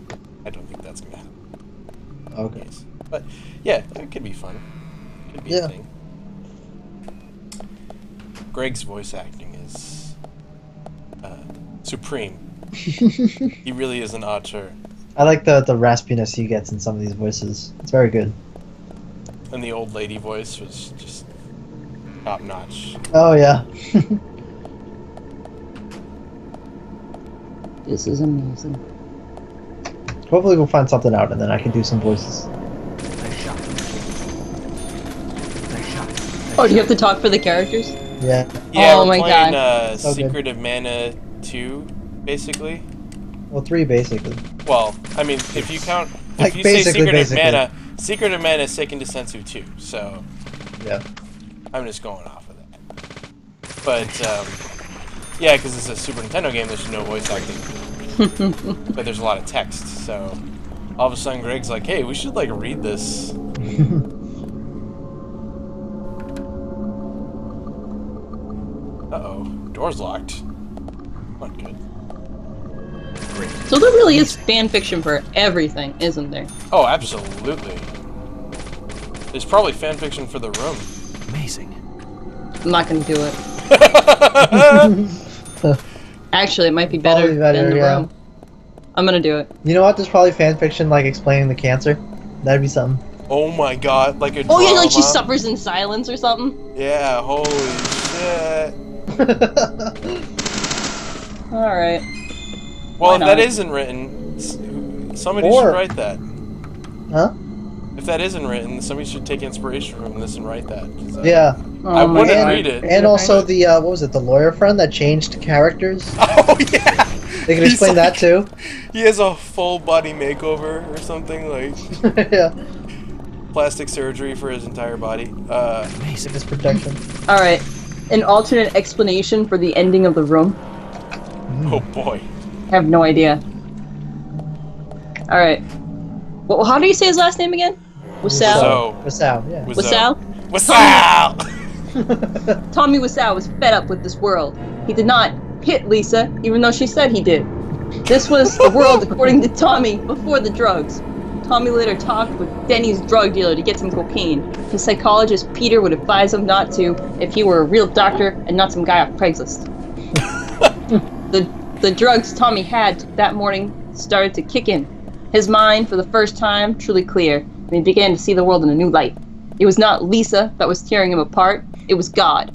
I don't think that's going to happen. okay. Yes. But, yeah, it could be fun. Could be Yeah. a thing. Greg's voice acting supreme. He really is an auteur. I like the raspiness he gets in some of these voices. It's very good. And the old lady voice was just top notch. Oh yeah. This is amazing. Hopefully we'll find something out and then I can do some voices. Nice shot. Nice shot. Oh, do you have to talk for the characters? Yeah. Yeah, Oh we're my playing God. So good. Secret of Mana 2, basically. Well, 3 basically. Well, I mean, if you count, Like, if you say basically. Secret of Mana is Seiken Densetsu 2, so Yeah. I'm just going off of that. But, yeah, because it's a Super Nintendo game, there's no voice acting. But there's a lot of text, so all of a sudden Greg's like, hey, we should, like, read this. Uh-oh, door's locked. Not good. So there really is fan fiction for everything, isn't there? Oh, absolutely. There's probably fanfiction for The Room. Amazing. I'm not gonna do it. Actually, it might be better, Probably better, than the yeah. room. I'm gonna do it. You know what? There's probably fan fiction like explaining the cancer. That'd be something. Oh my god, like a Oh yeah, like she drama? suffers in silence or something. Yeah, holy shit. All right. Well, Why if that not? isn't written, somebody Or- should write that. Huh? If that isn't written, somebody should take inspiration from this and write that. 'cause Yeah. I Oh my wouldn't God. read it. And also the what was it? The lawyer friend that changed characters. Oh yeah! They can He's explain that like- too. He has a full body makeover or something, like Yeah. plastic surgery for his entire body. Sickness protection. All right. An alternate explanation for the ending of the room. Oh boy. I have no idea. All right. Well, how do you say his last name again? Wasau. So, Wasau, yeah. Wasau. What's up? Tommy Wasau was fed up with this world. He did not hit Lisa, even though she said he did. This was the world according to Tommy before the drugs. Tommy later talked with Denny's drug dealer to get some cocaine. His psychologist Peter would advise him not to if he were a real doctor and not some guy off Craigslist. The drugs Tommy had that morning started to kick in. His mind, for the first time, truly clear, and he began to see the world in a new light. It was not Lisa that was tearing him apart, it was God.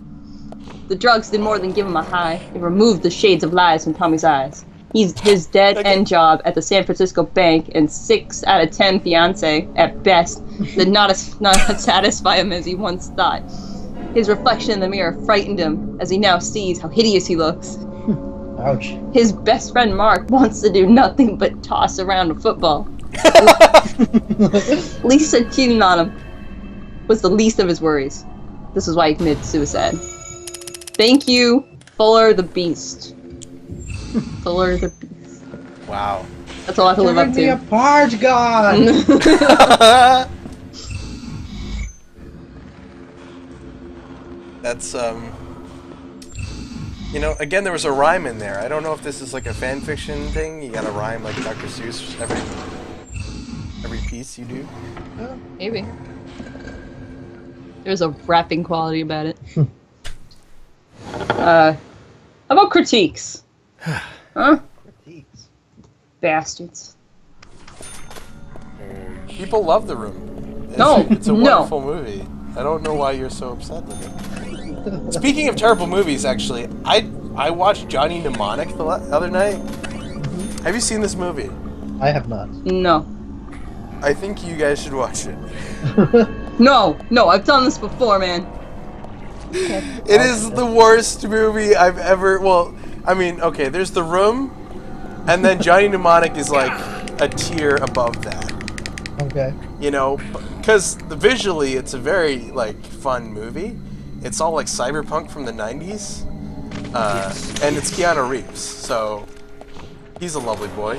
The drugs did more than give him a high, it removed the shades of lies from Tommy's eyes. His dead-end job at the San Francisco bank and 6 out of 10 fiancé, at best, did not satisfy him as he once thought. His reflection in the mirror frightened him, as he now sees how hideous he looks. Ouch. His best friend Mark wants to do nothing but toss around a football. Lisa cheating on him was the least of his worries. This is why he committed suicide. Thank you, Fuller the Beast. Fuller the Beast. Wow. That's a lot to live up Tearing me to. apart, God. That's you know, again, there was a rhyme in there. I don't know if this is like a fan fiction thing. You gotta rhyme like Dr. Seuss every piece you do. Maybe. There's a rapping quality about it. How about critiques? Huh? Critiques. Bastards. People love The Room. It's a no. wonderful movie. I don't know why you're so upset with it. Speaking of terrible movies, actually, I watched Johnny Mnemonic the other night. Have you seen this movie? I have not. No. I think you guys should watch it. No, I've done this before, man. It is the worst movie I've ever... Well, I mean, okay, there's The Room, and then Johnny Mnemonic is like a tier above that. Okay. You know, because visually it's a very, like, fun movie. It's all like cyberpunk from the 90s. And it's Keanu Reeves, so he's a lovely boy.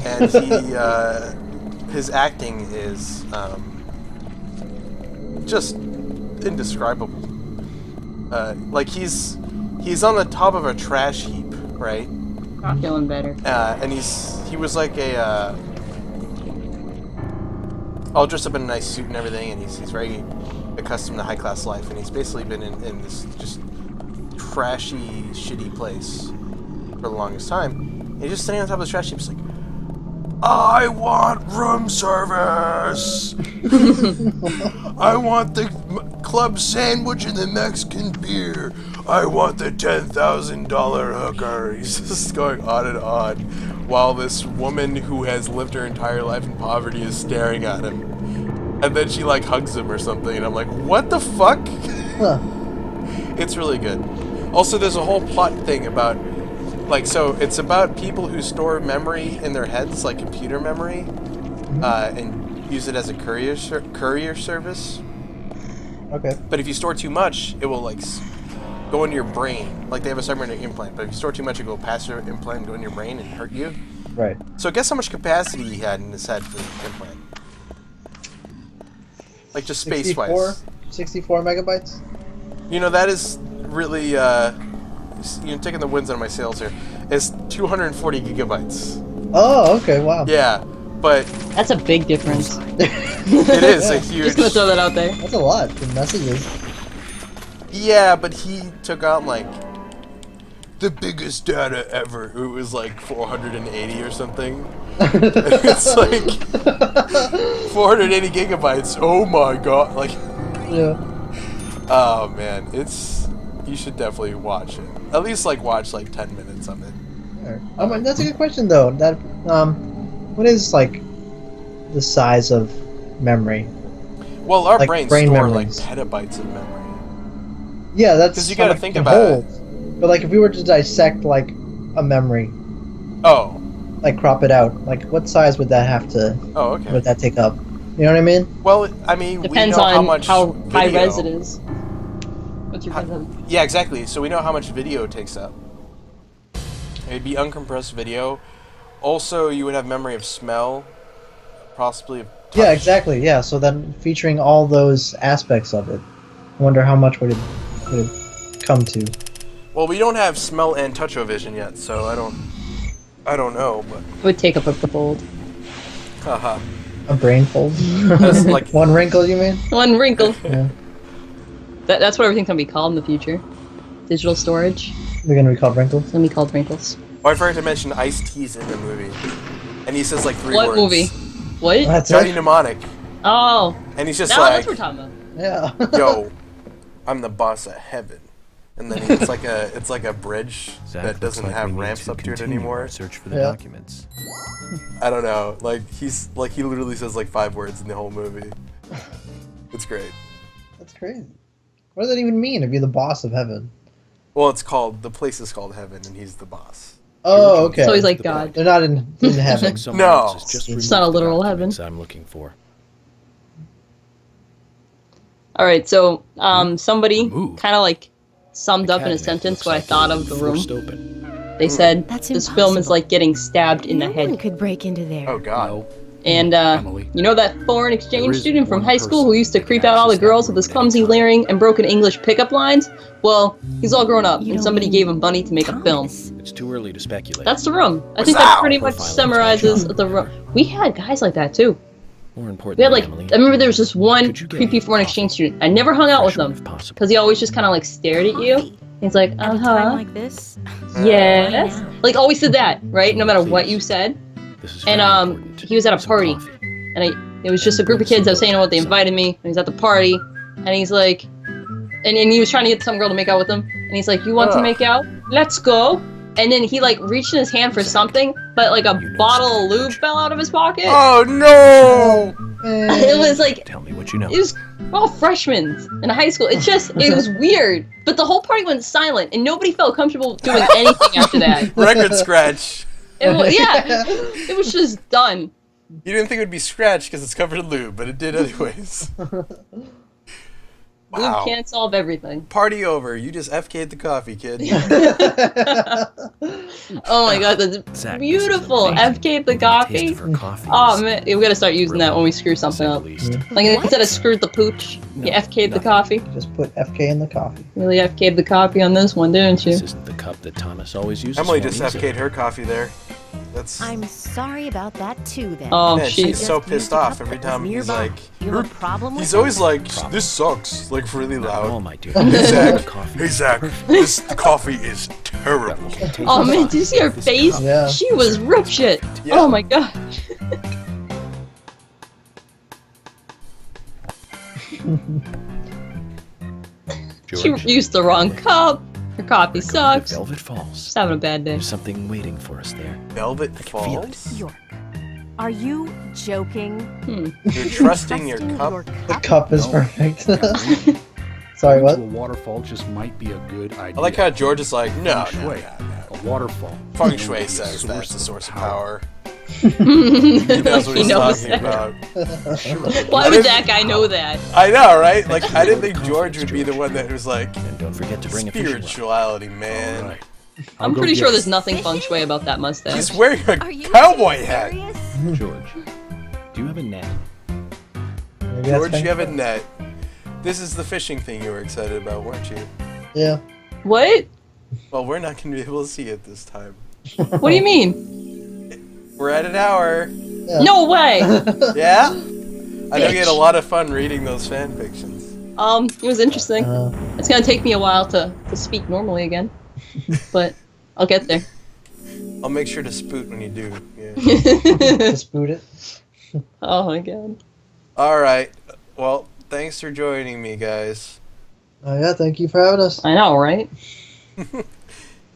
And his acting is just indescribable. Like he's on the top of a trash heap, right? Not feeling better. And he was like all dressed up in a nice suit and everything, and he's very accustomed to high class life, and he's basically been in this just trashy, shitty place for the longest time. And he's just sitting on top of the trash heap, just like, I want room service. I want the club sandwich and the Mexican beer. I want the $10,000 hooker. He's just going on and on while this woman who has lived her entire life in poverty is staring at him. And then she like hugs him or something, and I'm like, what the fuck? Huh. It's really good. Also, there's a whole plot thing about, like, so it's about people who store memory in their heads, like computer memory, and use it as a courier service. Okay. But if you store too much, it will like go into your brain. Like they have a submarine implant, but if you store too much, it will go past your implant and go in your brain and hurt you. Right. So guess how much capacity he had in his head for the implant? Like just space-wise. 64 megabytes? You know, that is really, you're taking the wins out of my sales here. It's 240 gigabytes. Oh, okay, wow. Yeah, but That's a big difference. it is a huge... Just gonna throw that out there. That's a lot for messages. Yeah, but he took out, like, the biggest data ever. It was, like, 480 or something. It's, like, 480 gigabytes. Oh, my God. Like, Yeah. oh, man. It's... You should definitely watch it. At least, like, watch, like, 10 minutes of it. Alright. That's a good question, though. That, what is, like, the size of memory? Well, our Like brains brain store, memories. like, petabytes of memory. Yeah, that's 'Cause you how gotta much think it about it. holds. But, like, if we were to dissect, like, a memory, Oh. like, crop it out, like, what size would that have to... Oh, okay. Would that take up? You know what I mean? Well, I mean, Depends we know on how much how high video- res it is. What's your res? Yeah, exactly. So we know how much video it takes up. It'd be uncompressed video. Also, you would have memory of smell, possibly of touch. Yeah, exactly. Yeah, so then featuring all those aspects of it, I wonder how much would it come to? Well, we don't have smell and touch-o-vision yet, so I don't know, but It would take up a fold. haha. A brain fold? That's like One wrinkle, you mean? One wrinkle. Yeah. That's what everything's gonna be called in the future. Digital storage. They're gonna be called wrinkles? It's gonna be called wrinkles. Oh, I forgot to mention Ice-T's in the movie, and he says like 3 What words. movie? What? That's Johnny it? Mnemonic, Oh. and he's just No, like, that's what we're talking about. Yeah. "Yo, I'm the boss of heaven." And then it's like a bridge Zach, that looks doesn't like have we need ramps to up to it continue anymore. our search for the Yeah. documents. I don't know. Like he literally says like 5 words in the whole movie. It's great. That's crazy. What does that even mean, to be the boss of heaven? Well, the place is called heaven, and he's the boss. Oh, okay. So he's like God. They're not in heaven. Like someone No. else has just It's not a removed the literal documents heaven. I'm looking for. All right, so somebody Remove. kind of like summed up in a Cabinet sentence looks what I like thought it's of the room. forced open. They said That's this film is impossible. like getting stabbed in the No one head. could break into there. Oh God. No. And Emily, you know that foreign there exchange is student from one high school who person used to that creep can out all the access that girls with room his at clumsy any time. leering and broken English pickup lines? Well, he's all grown up, You and don't somebody mean gave him money to make a film. Thomas. It's too early to speculate. That's the room. I What's think that that? pretty much Profiling summarizes Snapchat. the room. We had guys like that too. More importantly, We had like, Emily, I remember there was this one could you get creepy me foreign coffee? exchange student. I never hung out with fresh one him if possible. because he always just kind of like stared at you. Coffee. He's like, At a time uh-huh, like this? yes. Wow. Like always did that, right? No matter what you said. This is And very important. he was at a Some party, coffee. and it was just a group of kids that was saying what they invited me, and he's at the party, and he's like, and he was trying to get some girl to make out with him, and he's like, you want to Ugh. make out? Let's go. And then he like reached in his hand for something, but like a You know bottle so of lube much. fell out of his pocket. Oh no! It was like, Tell me what you know. it was we're all freshmen in high school. It was weird. But the whole party went silent, and nobody felt comfortable doing anything after that. Record scratch. Yeah, it was just done. You didn't think it would be scratched because it's covered in lube, but it did anyways. Wow. Lube can't solve everything. Party over. You just FK'd the coffee, kid. Oh my god, that's Zach, beautiful. this is amazing. FK the Taste coffee. of her coffee Oh is man, we gotta start using that when we screw to something say the up. least. Like What? instead of screwed the pooch, you No, FK'd the nothing. coffee. Just put FK in the coffee. Really FK'd the coffee on this one, didn't you? This isn't the cup that Thomas always uses. Emily for just me, is it? FK'd her coffee there. That's I'm sorry about that too then. Oh, man, she- she's so Just pissed used a off cup every that was time he's nearby. like. You have a problem with He's that? always like, this sucks, like really Not at all, loud. my dear. Hey Zach, Coffee hey is Zach, perfect. this coffee is terrible. Oh man, did you see her face? Yeah. She was rip shit. Yeah. Oh my god. She George, used the wrong cup. Her coffee we're going to sucks. Velvet Falls. Just having a bad day. There's something waiting for us there. Velvet I can feel it. Falls? York, are you joking? You're trusting your Trusting cup? your The cup? cup is No. perfect. Sorry, Going what? to a waterfall just might be a good idea. I like how George is like, no, Feng no, Shui. no, no. A waterfall. Feng will Shui be a says that's the source of power. He He knows what he's knows talking that. about. Why would that guy know that? I know, right? Like, I didn't think George would be the one that was like, And don't forget to bring a fishing rod. spirituality, man. All right. I'm I'll go pretty get sure it. there's nothing feng shui about that mustache. He's wearing Are a you cowboy hat. serious? George, do you have a net? Maybe that's George, fine. you have a net. This is the fishing thing you were excited about, weren't you? Yeah. What? Well, we're not going to be able to see it this time. What do you mean? We're at an hour. Yeah. No way! Yeah? I know you had a lot of fun reading those fan fictions. It was interesting. Uh, It's gonna take me a while to speak normally again. But I'll get there. I'll make sure to spoot when you do. Yeah. just boot it. Oh my god. All right. Well, thanks for joining me, guys. Oh yeah, thank you for having us. I know, right?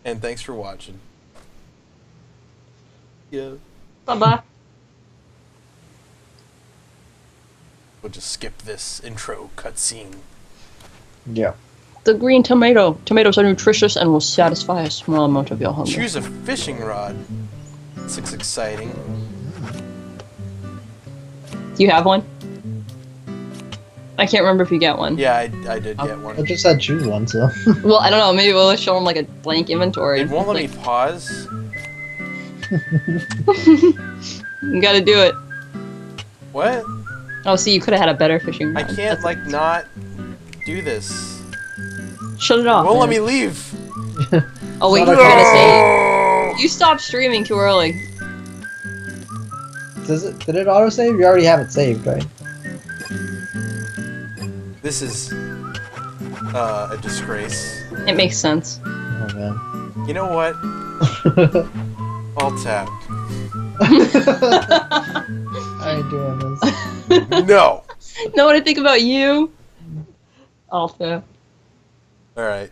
And thanks for watching. Yeah. Bye bye. We'll just skip this intro cutscene. Yeah. The green tomato. Tomatoes are nutritious and will satisfy a small amount of your hunger. Choose a fishing rod. This looks exciting. Do you have one? I can't remember if you get one. Yeah, I did get I one. just had choose one, so. Well, I don't know. Maybe we'll show them like a blank inventory. It won't let Like, me pause. You gotta do it. What? Oh, see, you could have had a better fishing I rod. can't, That's- like, not do this. Shut it off. Won't let man. me leave. Oh wait, It's you not gotta okay. save. You stopped streaming too early. Did it auto save? You already have it saved, right? This is a disgrace. It makes sense. Oh man. You know what? I'll tap. I ain't doing this. No. Know what I think about you? Also. All right.